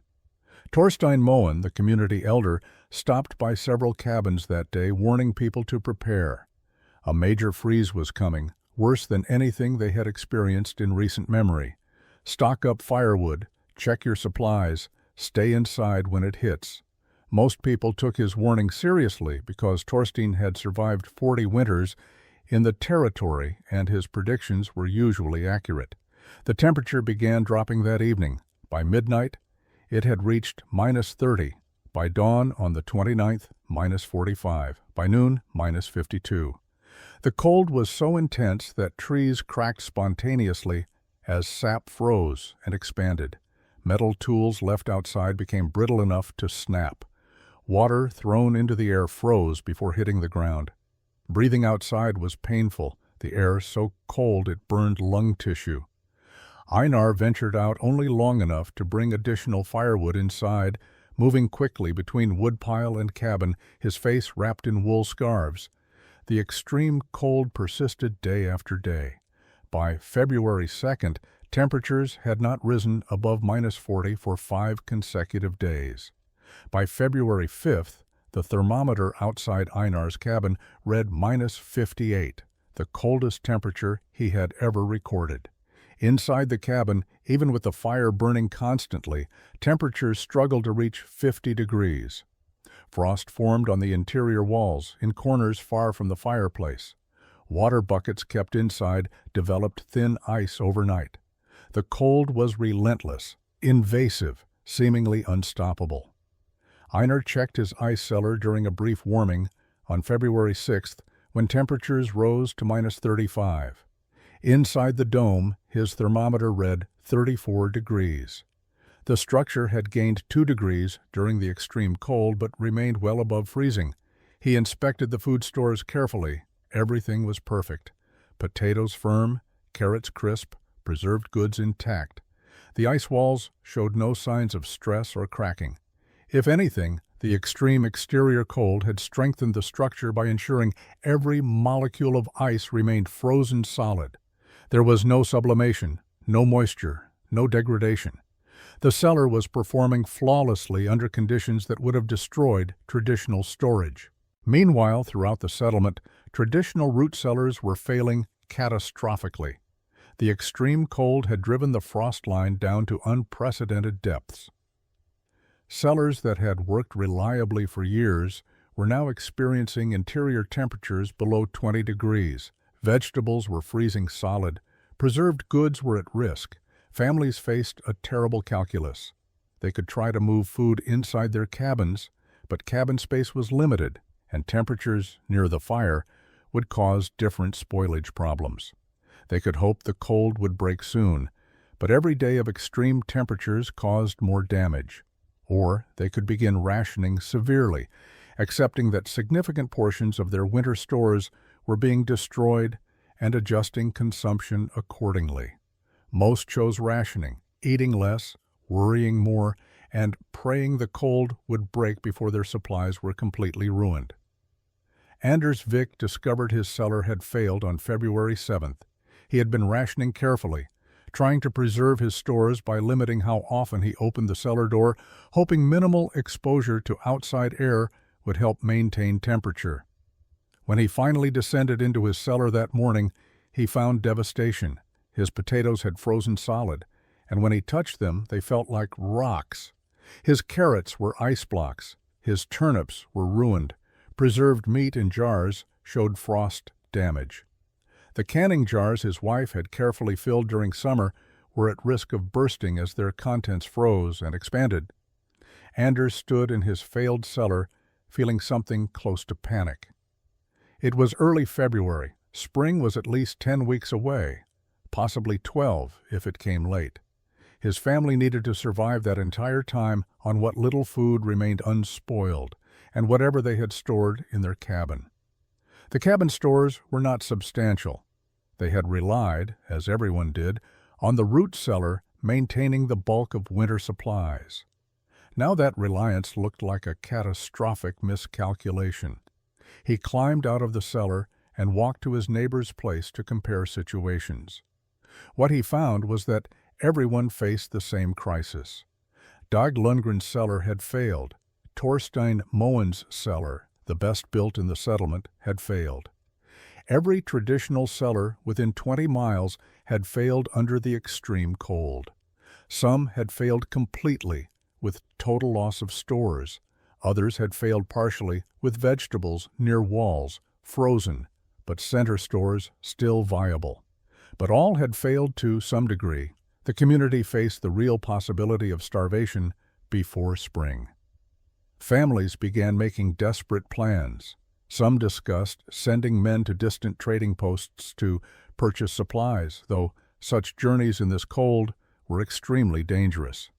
Thorstein Moen, the community elder, stopped by several cabins that day, warning people to prepare. A major freeze was coming, worse than anything they had experienced in recent memory. Stock up firewood, check your supplies, stay inside when it hits. Most people took his warning seriously because Thorstein had survived 40 winters in the territory and his predictions were usually accurate. The temperature began dropping that evening. By midnight, it had reached minus 30. By dawn on the 29th, minus 45. By noon, minus 52. The cold was so intense that trees cracked spontaneously as sap froze and expanded. Metal tools left outside became brittle enough to snap. Water thrown into the air froze before hitting the ground. Breathing outside was painful, the air so cold it burned lung tissue. Einar ventured out only long enough to bring additional firewood inside, moving quickly between woodpile and cabin, his face wrapped in wool scarves. The extreme cold persisted day after day. By February 2nd, temperatures had not risen above minus 40 for 5 consecutive days. By February 5th, the thermometer outside Einar's cabin read minus 58, the coldest temperature he had ever recorded. Inside the cabin, even with the fire burning constantly, temperatures struggled to reach 50 degrees. Frost formed on the interior walls, in corners far from the fireplace. Water buckets kept inside developed thin ice overnight. The cold was relentless, invasive, seemingly unstoppable. Einar checked his ice cellar during a brief warming on February 6th when temperatures rose to minus 35. Inside the dome, his thermometer read 34 degrees. The structure had gained 2 degrees during the extreme cold but remained well above freezing. He inspected the food stores carefully. Everything was perfect. Potatoes firm, carrots crisp, preserved goods intact. The ice walls showed no signs of stress or cracking. If anything, the extreme exterior cold had strengthened the structure by ensuring every molecule of ice remained frozen solid. There was no sublimation, no moisture, no degradation. The cellar was performing flawlessly under conditions that would have destroyed traditional storage. Meanwhile, throughout the settlement, traditional root cellars were failing catastrophically. The extreme cold had driven the frost line down to unprecedented depths. Cellars that had worked reliably for years were now experiencing interior temperatures below 20 degrees. Vegetables were freezing solid. Preserved goods were at risk. Families faced a terrible calculus. They could try to move food inside their cabins, but cabin space was limited, and temperatures near the fire would cause different spoilage problems. They could hope the cold would break soon, but every day of extreme temperatures caused more damage. Or they could begin rationing severely, accepting that significant portions of their winter stores were being destroyed and adjusting consumption accordingly. Most chose rationing, eating less, worrying more, and praying the cold would break before their supplies were completely ruined. Anders Vik discovered his cellar had failed on February 7th. He had been rationing carefully, trying to preserve his stores by limiting how often he opened the cellar door, hoping minimal exposure to outside air would help maintain temperature. When he finally descended into his cellar that morning, he found devastation. His potatoes had frozen solid, and when he touched them, they felt like rocks. His carrots were ice blocks. His turnips were ruined. Preserved meat in jars showed frost damage. The canning jars his wife had carefully filled during summer were at risk of bursting as their contents froze and expanded. Anders stood in his failed cellar, feeling something close to panic. It was early February. Spring was at least 10 weeks away, possibly 12 if it came late. His family needed to survive that entire time on what little food remained unspoiled and whatever they had stored in their cabin. The cabin stores were not substantial. They had relied, as everyone did, on the root cellar maintaining the bulk of winter supplies. Now that reliance looked like a catastrophic miscalculation. He climbed out of the cellar and walked to his neighbor's place to compare situations. What he found was that everyone faced the same crisis. Dag Lundgren's cellar had failed. Torstein Moen's cellar, the best built in the settlement, had failed. Every traditional cellar within 20 miles had failed under the extreme cold. Some had failed completely, with total loss of stores. Others had failed partially, with vegetables near walls, frozen, but center stores still viable. But all had failed to some degree. The community faced the real possibility of starvation before spring. Families began making desperate plans. Some discussed sending men to distant trading posts to purchase supplies, though such journeys in this cold were extremely dangerous.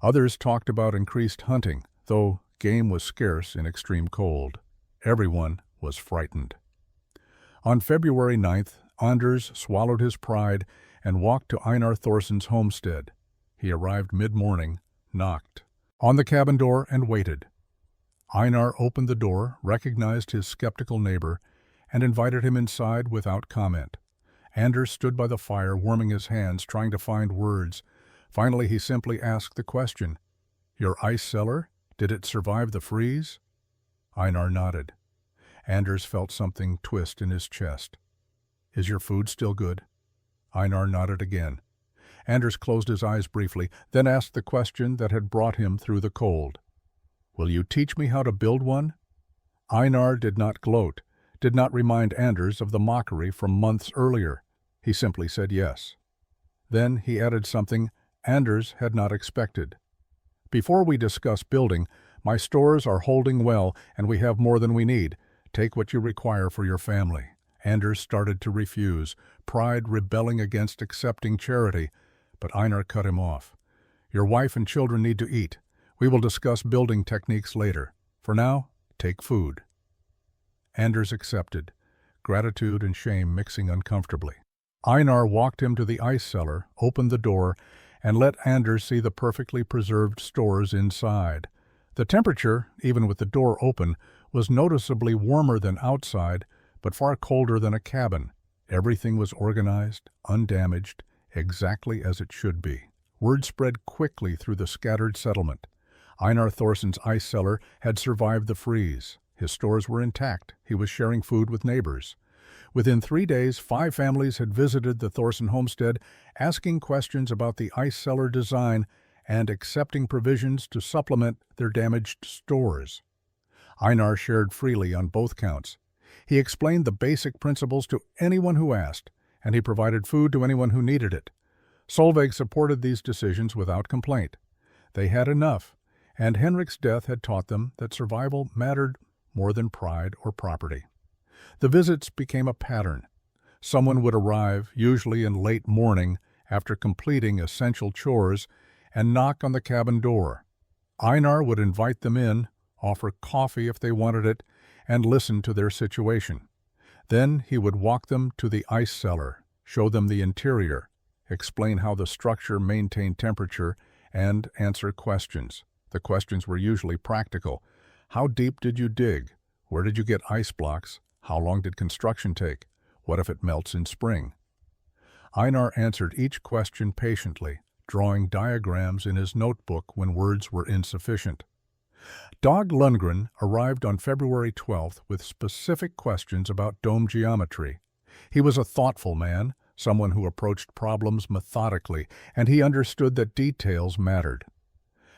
Others talked about increased hunting, though game was scarce in extreme cold. Everyone was frightened. On February 9th, Anders swallowed his pride and walked to Einar Thorsen's homestead. He arrived mid-morning, knocked on the cabin door, and waited. Einar opened the door, recognized his skeptical neighbor, and invited him inside without comment. Anders stood by the fire, warming his hands, trying to find words. Finally, he simply asked the question, "Your ice cellar? Did it survive the freeze?" Einar nodded. Anders felt something twist in his chest. "Is your food still good?" Einar nodded again. Anders closed his eyes briefly, then asked the question that had brought him through the cold. "Will you teach me how to build one?" Einar did not gloat, did not remind Anders of the mockery from months earlier. He simply said yes. Then he added something Anders had not expected. "Before we discuss building, my stores are holding well and we have more than we need. Take what you require for your family." Anders started to refuse, pride rebelling against accepting charity, but Einar cut him off. "Your wife and children need to eat. We will discuss building techniques later. For now, take food." Anders accepted, gratitude and shame mixing uncomfortably. Einar walked him to the ice cellar, opened the door, and let Anders see the perfectly preserved stores inside. The temperature, even with the door open, was noticeably warmer than outside, but far colder than a cabin. Everything was organized, undamaged, exactly as it should be. Word spread quickly through the scattered settlement. Einar Thorsen's ice cellar had survived the freeze. His stores were intact. He was sharing food with neighbors. Within 3 days, 5 families had visited the Thorsen homestead, asking questions about the ice cellar design and accepting provisions to supplement their damaged stores. Einar shared freely on both counts. He explained the basic principles to anyone who asked, and he provided food to anyone who needed it. Solveig supported these decisions without complaint. They had enough, and Henrik's death had taught them that survival mattered more than pride or property. The visits became a pattern. Someone would arrive, usually in late morning, after completing essential chores, and knock on the cabin door. Einar would invite them in, offer coffee if they wanted it, and listen to their situation. Then he would walk them to the ice cellar, show them the interior, explain how the structure maintained temperature, and answer questions. The questions were usually practical. How deep did you dig? Where did you get ice blocks? How long did construction take? What if it melts in spring? Einar answered each question patiently, drawing diagrams in his notebook when words were insufficient. Dag Lundgren arrived on February 12th with specific questions about dome geometry. He was a thoughtful man, someone who approached problems methodically, and he understood that details mattered.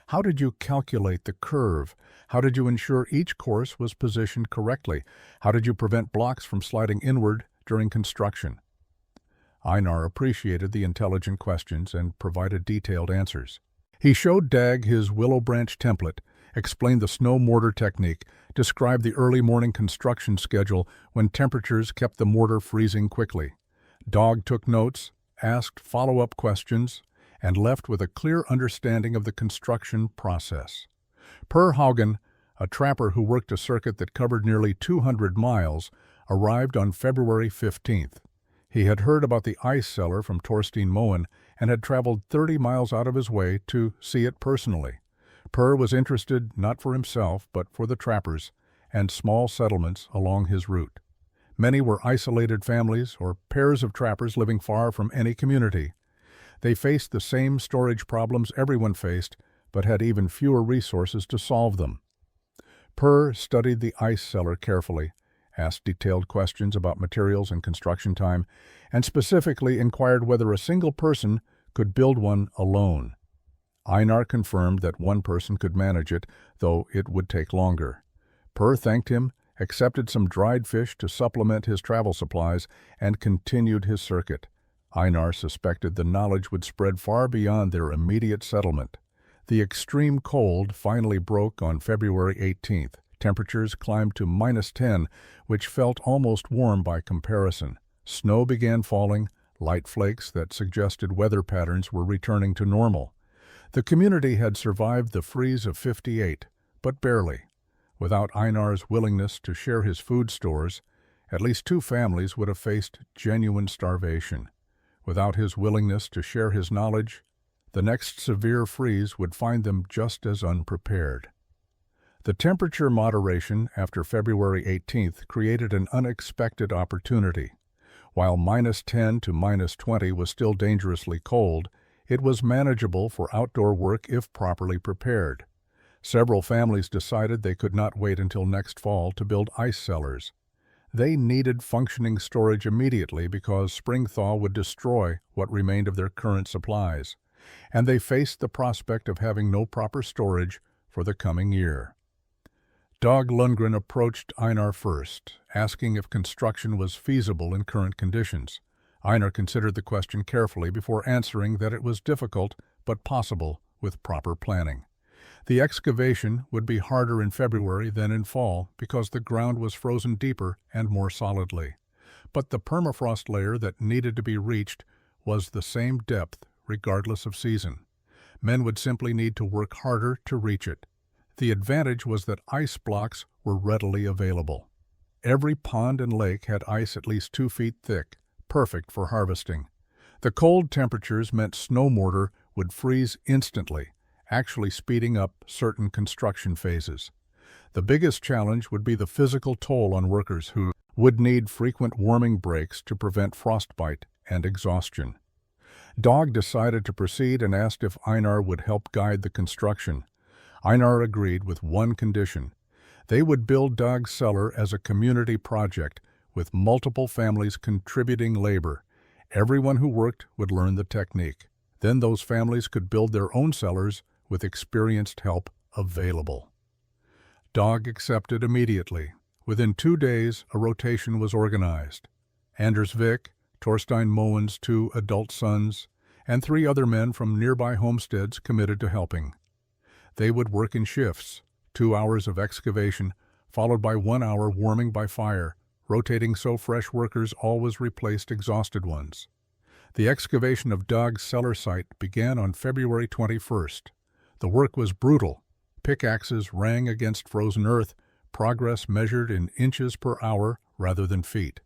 How did you calculate the curve? How did you ensure each course was positioned correctly? How did you prevent blocks from sliding inward during construction? Einar appreciated the intelligent questions and provided detailed answers. He showed Dag his willow branch template, explained the snow mortar technique, described the early morning construction schedule when temperatures kept the mortar freezing quickly. Dag took notes, asked follow-up questions, and left with a clear understanding of the construction process. Per Haugen, a trapper who worked a circuit that covered nearly 200 miles, arrived on February 15th. He had heard about the ice cellar from Torstein Moen and had traveled 30 miles out of his way to see it personally. Per was interested not for himself but for the trappers and small settlements along his route. Many were isolated families or pairs of trappers living far from any community. They faced the same storage problems everyone faced, but had even fewer resources to solve them. Per studied the ice cellar carefully, asked detailed questions about materials and construction time, and specifically inquired whether a single person could build one alone. Einar confirmed that one person could manage it, though it would take longer. Per thanked him, accepted some dried fish to supplement his travel supplies, and continued his circuit. Einar suspected the knowledge would spread far beyond their immediate settlement. The extreme cold finally broke on February 18th. Temperatures climbed to -10, which felt almost warm by comparison. Snow began falling, light flakes that suggested weather patterns were returning to normal. The community had survived the freeze of 58, but barely. Without Einar's willingness to share his food stores, at least 2 families would have faced genuine starvation. Without his willingness to share his knowledge, the next severe freeze would find them just as unprepared. The temperature moderation after February 18th created an unexpected opportunity. While -10 to -20 was still dangerously cold, it was manageable for outdoor work if properly prepared. Several families decided they could not wait until next fall to build ice cellars. They needed functioning storage immediately because spring thaw would destroy what remained of their current supplies, and they faced the prospect of having no proper storage for the coming year. Dag Lundgren approached Einar first, asking if construction was feasible in current conditions. Einar considered the question carefully before answering that it was difficult but possible with proper planning. The excavation would be harder in February than in fall because the ground was frozen deeper and more solidly. But the permafrost layer that needed to be reached was the same depth regardless of season. Men would simply need to work harder to reach it. The advantage was that ice blocks were readily available. Every pond and lake had ice at least 2 feet thick, perfect for harvesting. The cold temperatures meant snow mortar would freeze instantly, actually speeding up certain construction phases. The biggest challenge would be the physical toll on workers who would need frequent warming breaks to prevent frostbite and exhaustion. Dag decided to proceed and asked if Einar would help guide the construction. Einar agreed with one condition. They would build Dag's cellar as a community project, with multiple families contributing labor. Everyone who worked would learn the technique. Then those families could build their own cellars with experienced help available. Dag accepted immediately. Within 2 days, a rotation was organized. Anders Vik, Torstein Moen's 2 adult sons, and 3 other men from nearby homesteads committed to helping. They would work in shifts, 2 hours of excavation, followed by 1 hour warming by fire, rotating so fresh workers always replaced exhausted ones. The excavation of Dag's cellar site began on February 21st. The work was brutal. Pickaxes rang against frozen earth, progress measured in inches per hour rather than feet.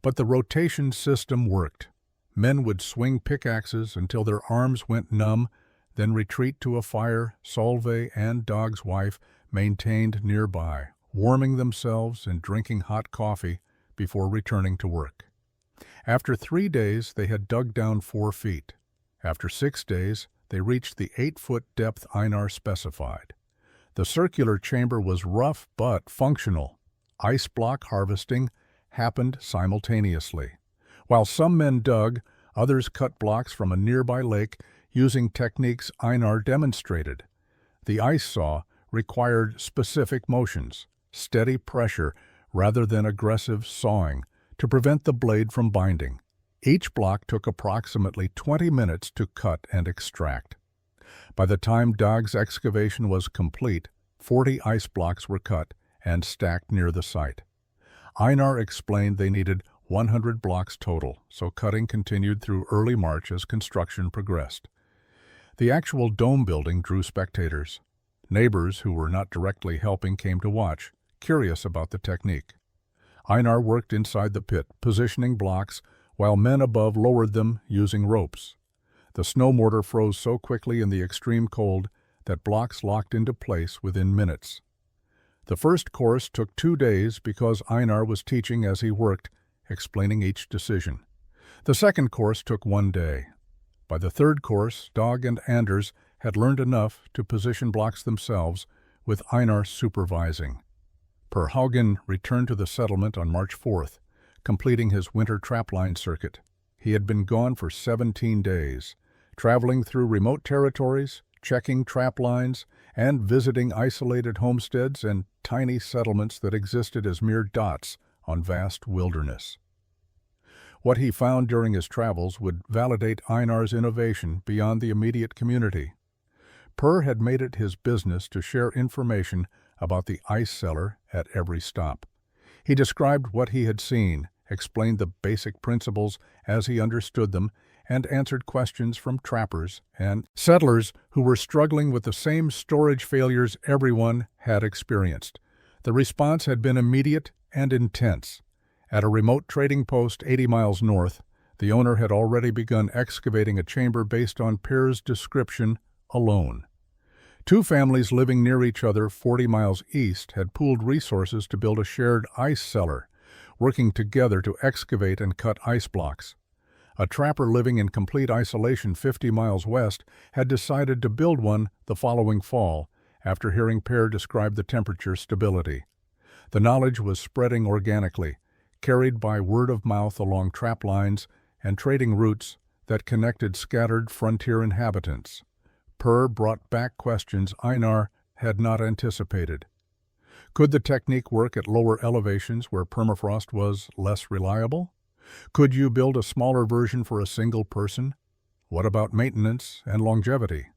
But the rotation system worked. Men would swing pickaxes until their arms went numb, then retreat to a fire Solveig and Dag's wife maintained nearby, warming themselves and drinking hot coffee before returning to work. After 3 days, they had dug down 4 feet. After 6 days, they reached the 8-foot depth Einar specified. The circular chamber was rough but functional. Ice block harvesting happened simultaneously. While some men dug, others cut blocks from a nearby lake using techniques Einar demonstrated. The ice saw required specific motions, steady pressure rather than aggressive sawing, to prevent the blade from binding. Each block took approximately 20 minutes to cut and extract. By the time Dag's excavation was complete, 40 ice blocks were cut and stacked near the site. Einar explained they needed 100 blocks total, so cutting continued through early March as construction progressed. The actual dome building drew spectators. Neighbors who were not directly helping came to watch, curious about the technique. Einar worked inside the pit, positioning blocks, while men above lowered them using ropes. The snow mortar froze so quickly in the extreme cold that blocks locked into place within minutes. The first course took 2 days because Einar was teaching as he worked, explaining each decision. The second course took 1 day. By the third course, Dag and Anders had learned enough to position blocks themselves, with Einar supervising. Per Haugen returned to the settlement on March 4th, completing his winter trapline circuit. He had been gone for 17 days, traveling through remote territories, checking trap lines, and visiting isolated homesteads and tiny settlements that existed as mere dots on vast wilderness. What he found during his travels would validate Einar's innovation beyond the immediate community. Per had made it his business to share information about the ice cellar at every stop. He described what he had seen, explained the basic principles as he understood them, and answered questions from trappers and settlers who were struggling with the same storage failures everyone had experienced. The response had been immediate and intense. At a remote trading post 80 miles north, the owner had already begun excavating a chamber based on Per's description alone. 2 families living near each other 40 miles east had pooled resources to build a shared ice cellar, working together to excavate and cut ice blocks. A trapper living in complete isolation 50 miles west had decided to build one the following fall, after hearing Per describe the temperature stability. The knowledge was spreading organically, carried by word of mouth along trap lines and trading routes that connected scattered frontier inhabitants. Per brought back questions Einar had not anticipated. Could the technique work at lower elevations where permafrost was less reliable? Could you build a smaller version for a single person? What about maintenance and longevity?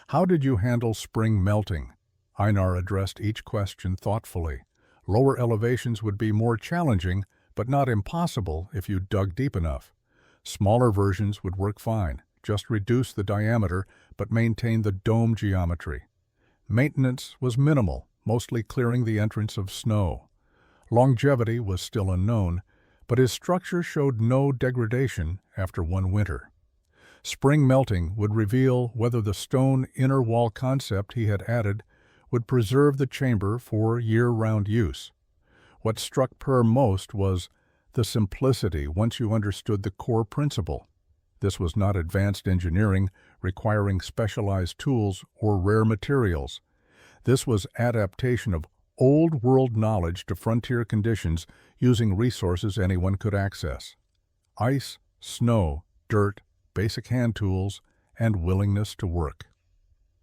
How did you handle spring melting? Einar addressed each question thoughtfully. Lower elevations would be more challenging, but not impossible if you dug deep enough. Smaller versions would work fine. Just reduce the diameter, but maintain the dome geometry. Maintenance was minimal, mostly clearing the entrance of snow. Longevity was still unknown, but his structure showed no degradation after 1 winter. Spring melting would reveal whether the stone inner wall concept he had added would preserve the chamber for year-round use. What struck Per most was the simplicity once you understood the core principle. This was not advanced engineering requiring specialized tools or rare materials. This was adaptation of old-world knowledge to frontier conditions using resources anyone could access. Ice, snow, dirt, basic hand tools, and willingness to work.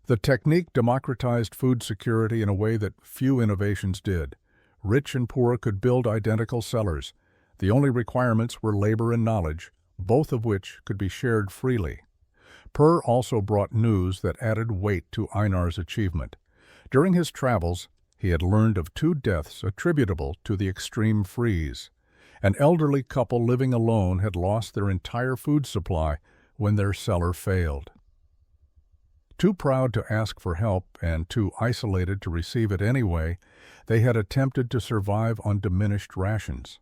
The technique democratized food security in a way that few innovations did. Rich and poor could build identical cellars. The only requirements were labor and knowledge, both of which could be shared freely. Per also brought news that added weight to Einar's achievement. During his travels, he had learned of 2 deaths attributable to the extreme freeze. An elderly couple living alone had lost their entire food supply when their cellar failed. Too proud to ask for help and too isolated to receive it anyway, they had attempted to survive on diminished rations.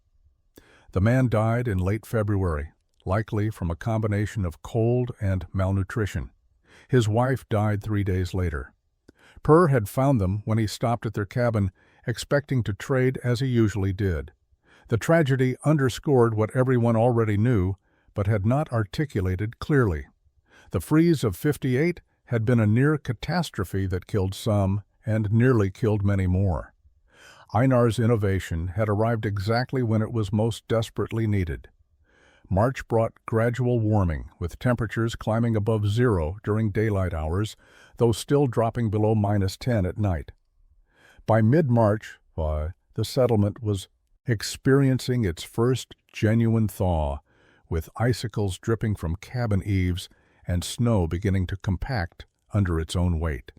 The man died in late February, likely from a combination of cold and malnutrition. His wife died 3 days later. Per had found them when he stopped at their cabin, expecting to trade as he usually did. The tragedy underscored what everyone already knew, but had not articulated clearly. The freeze of '58 had been a near catastrophe that killed some and nearly killed many more. Einar's innovation had arrived exactly when it was most desperately needed. March brought gradual warming, with temperatures climbing above 0 during daylight hours, though still dropping below -10 at night. By mid-March, the settlement was experiencing its first genuine thaw, with icicles dripping from cabin eaves and snow beginning to compact under its own weight.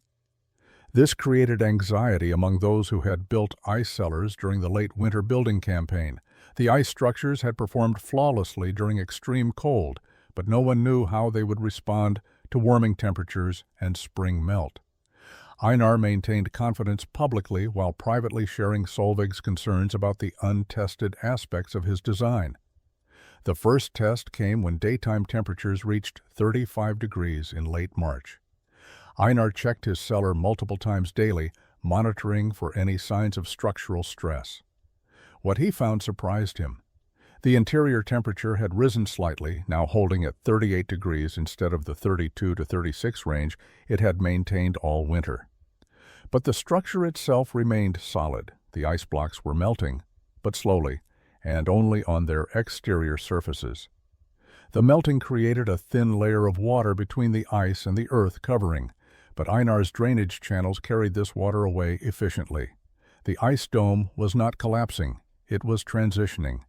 This created anxiety among those who had built ice cellars during the late winter building campaign. The ice structures had performed flawlessly during extreme cold, but no one knew how they would respond to warming temperatures and spring melt. Einar maintained confidence publicly while privately sharing Solveig's concerns about the untested aspects of his design. The first test came when daytime temperatures reached 35 degrees in late March. Einar checked his cellar multiple times daily, monitoring for any signs of structural stress. What he found surprised him. The interior temperature had risen slightly, now holding at 38 degrees instead of the 32 to 36 range it had maintained all winter. But the structure itself remained solid. The ice blocks were melting, but slowly, and only on their exterior surfaces. The melting created a thin layer of water between the ice and the earth covering, but Einar's drainage channels carried this water away efficiently. The ice dome was not collapsing, it was transitioning.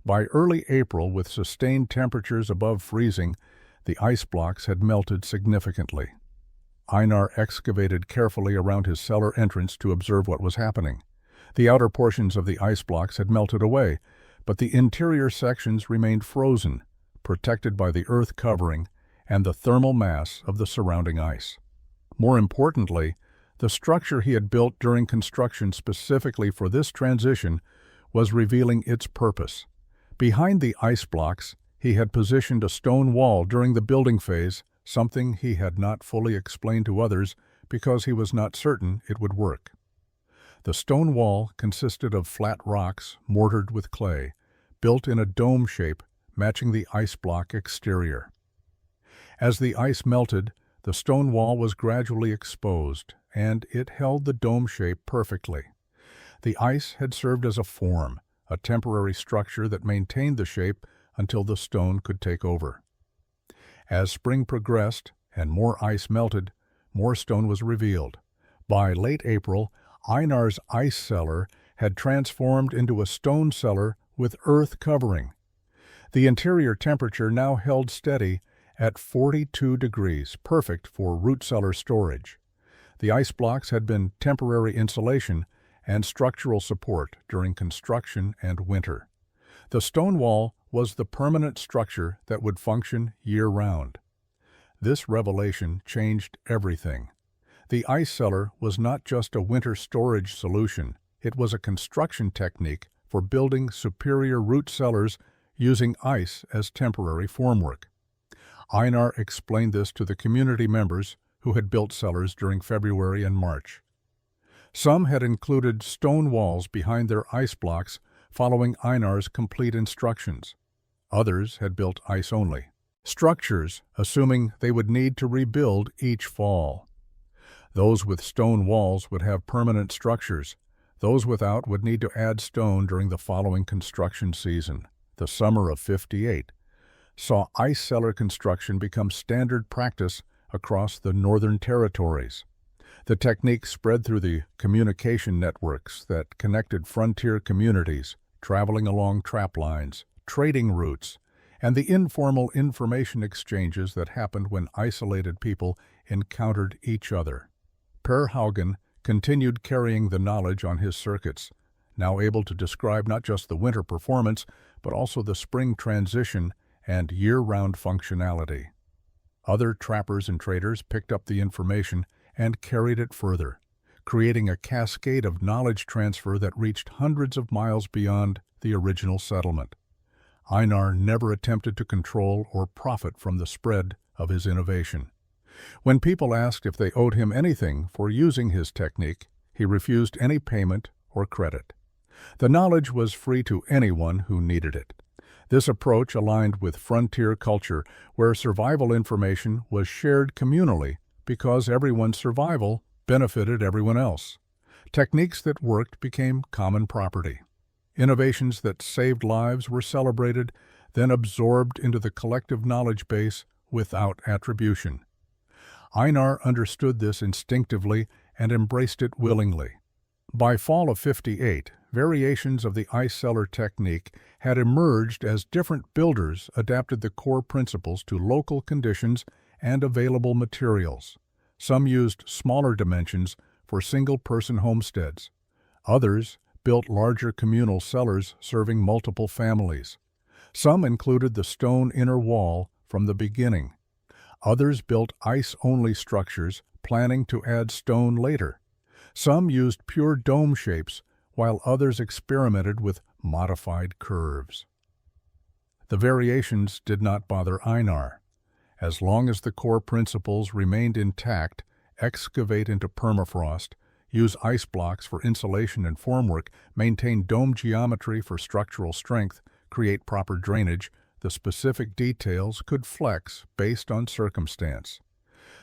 By early April, with sustained temperatures above freezing, the ice blocks had melted significantly. Einar excavated carefully around his cellar entrance to observe what was happening. The outer portions of the ice blocks had melted away, but the interior sections remained frozen, protected by the earth covering and the thermal mass of the surrounding ice. More importantly, the structure he had built during construction specifically for this transition was revealing its purpose. Behind the ice blocks, he had positioned a stone wall during the building phase, something he had not fully explained to others because he was not certain it would work. The stone wall consisted of flat rocks mortared with clay, built in a dome shape matching the ice block exterior. As the ice melted, the stone wall was gradually exposed, and it held the dome shape perfectly. The ice had served as a form, a temporary structure that maintained the shape until the stone could take over. As spring progressed and more ice melted, more stone was revealed. By late April, Einar's ice cellar had transformed into a stone cellar with earth covering. The interior temperature now held steady at 42 degrees, perfect for root cellar storage. The ice blocks had been temporary insulation and structural support during construction and winter. The stone wall was the permanent structure that would function year-round. This revelation changed everything. The ice cellar was not just a winter storage solution, it was a construction technique for building superior root cellars using ice as temporary formwork. Einar explained this to the community members who had built cellars during February and March. Some had included stone walls behind their ice blocks following Einar's complete instructions. Others had built ice-only structures, assuming they would need to rebuild each fall. Those with stone walls would have permanent structures. Those without would need to add stone during the following construction season, the summer of '58. saw ice cellar construction become standard practice across the Northern Territories. The technique spread through the communication networks that connected frontier communities, traveling along trap lines, trading routes, and the informal information exchanges that happened when isolated people encountered each other. Per Haugen continued carrying the knowledge on his circuits, now able to describe not just the winter performance, but also the spring transition and year-round functionality. Other trappers and traders picked up the information and carried it further, creating a cascade of knowledge transfer that reached hundreds of miles beyond the original settlement. Einar never attempted to control or profit from the spread of his innovation. When people asked if they owed him anything for using his technique, he refused any payment or credit. The knowledge was free to anyone who needed it. This approach aligned with frontier culture, where survival information was shared communally because everyone's survival benefited everyone else. Techniques that worked became common property. Innovations that saved lives were celebrated, then absorbed into the collective knowledge base without attribution. Einar understood this instinctively and embraced it willingly. By fall of '58, variations of the ice cellar technique had emerged as different builders adapted the core principles to local conditions and available materials. Some used smaller dimensions for single-person homesteads. Others built larger communal cellars serving multiple families. Some included the stone inner wall from the beginning. Others built ice-only structures, planning to add stone later. Some used pure dome shapes, while others experimented with modified curves. The variations did not bother Einar. As long as the core principles remained intact, excavate into permafrost, use ice blocks for insulation and formwork, maintain dome geometry for structural strength, create proper drainage, the specific details could flex based on circumstance.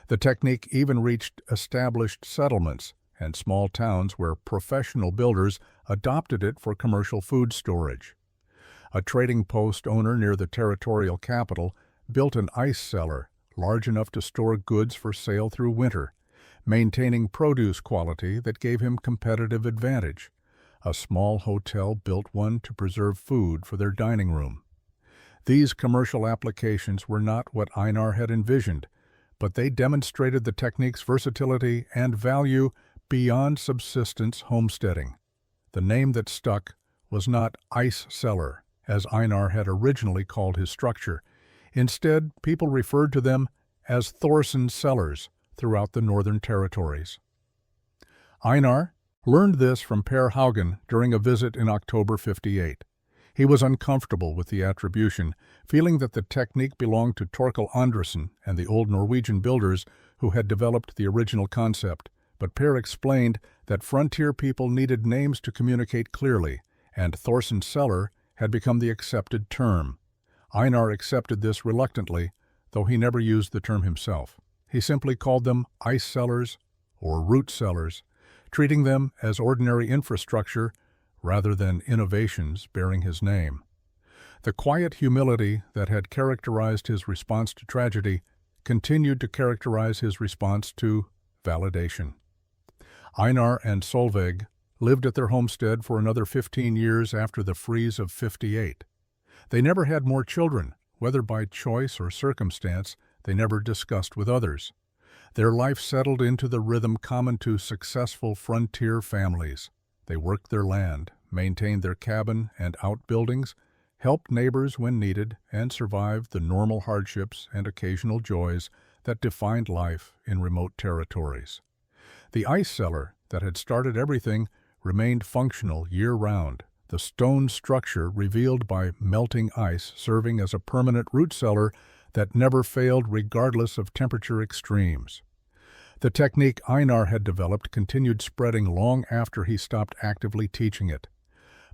The technique even reached established settlements and small towns where professional builders adopted it for commercial food storage. A trading post owner near the territorial capital built an ice cellar large enough to store goods for sale through winter, maintaining produce quality that gave him competitive advantage. A small hotel built one to preserve food for their dining room. These commercial applications were not what Einar had envisioned, but they demonstrated the technique's versatility and value beyond subsistence homesteading. The name that stuck was not ice cellar, as Einar had originally called his structure. Instead, people referred to them as Thorsen cellars throughout the Northern Territories. Einar learned this from Per Haugen during a visit in October '58. He was uncomfortable with the attribution, feeling that the technique belonged to Torkel Andresen and the old Norwegian builders who had developed the original concept. But Per explained that frontier people needed names to communicate clearly, and Thorsen cellar had become the accepted term. Einar accepted this reluctantly, though he never used the term himself. He simply called them ice cellars or root cellars, treating them as ordinary infrastructure rather than innovations bearing his name. The quiet humility that had characterized his response to tragedy continued to characterize his response to validation. Einar and Solveig lived at their homestead for another 15 years after the freeze of '58. They never had more children, whether by choice or circumstance. They never discussed with others. Their life settled into the rhythm common to successful frontier families. They worked their land, maintained their cabin and outbuildings, helped neighbors when needed, and survived the normal hardships and occasional joys that defined life in remote territories. The ice cellar that had started everything remained functional year-round, the stone structure revealed by melting ice serving as a permanent root cellar that never failed regardless of temperature extremes. The technique Einar had developed continued spreading long after he stopped actively teaching it.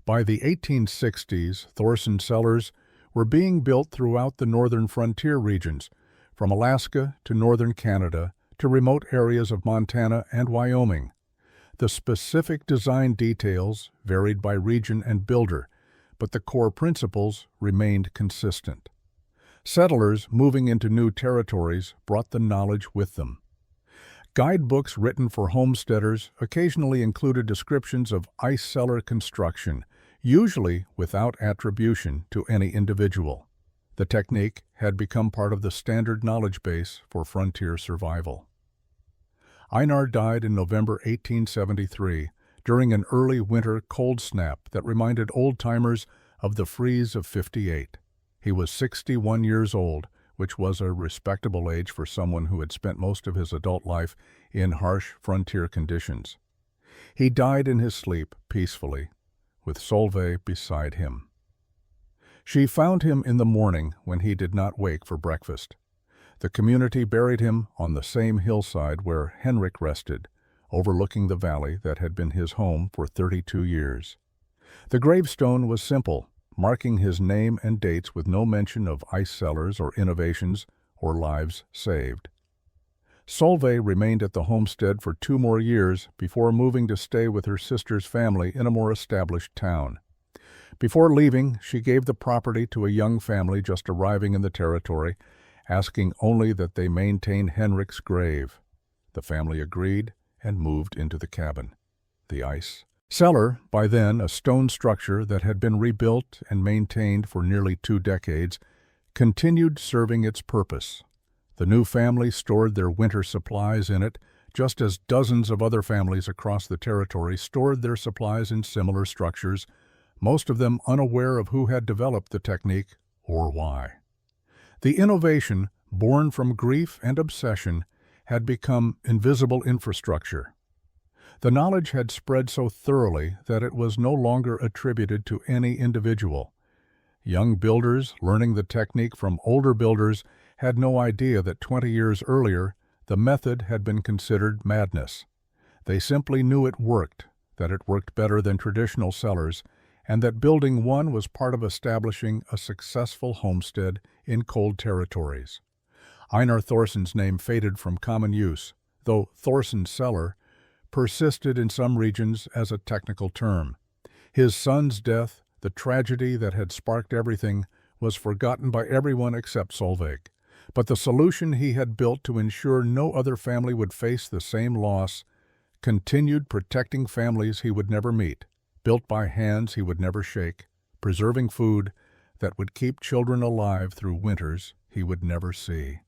By the 1860s, Thorsen cellars were being built throughout the northern frontier regions, from Alaska to northern Canada to remote areas of Montana and Wyoming. The specific design details varied by region and builder, but the core principles remained consistent. Settlers moving into new territories brought the knowledge with them. Guidebooks written for homesteaders occasionally included descriptions of ice cellar construction, usually without attribution to any individual. The technique had become part of the standard knowledge base for frontier survival. Einar died in November 1873 during an early winter cold snap that reminded old-timers of the freeze of '58. He was 61 years old, which was a respectable age for someone who had spent most of his adult life in harsh frontier conditions. He died in his sleep peacefully, with Solveig beside him. She found him in the morning when he did not wake for breakfast. The community buried him on the same hillside where Henrik rested, overlooking the valley that had been his home for 32 years. The gravestone was simple, marking his name and dates with no mention of ice cellars or innovations or lives saved. Solveig remained at the homestead for 2 more years before moving to stay with her sister's family in a more established town. Before leaving, she gave the property to a young family just arriving in the territory, asking only that they maintain Henrik's grave. The family agreed and moved into the cabin. The ice cellar, by then a stone structure that had been rebuilt and maintained for nearly 2 decades, continued serving its purpose. The new family stored their winter supplies in it, just as dozens of other families across the territory stored their supplies in similar structures, most of them unaware of who had developed the technique or why. The innovation, born from grief and obsession, had become invisible infrastructure. The knowledge had spread so thoroughly that it was no longer attributed to any individual. Young builders, learning the technique from older builders, had no idea that 20 years earlier the method had been considered madness. They simply knew it worked, that it worked better than traditional cellars, and that building one was part of establishing a successful homestead in cold territories. Einar Thorsen's name faded from common use, though Thorsen cellar persisted in some regions as a technical term. His son's death, the tragedy that had sparked everything, was forgotten by everyone except Solveig. But the solution he had built to ensure no other family would face the same loss continued protecting families he would never meet, built by hands he would never shake, preserving food that would keep children alive through winters he would never see.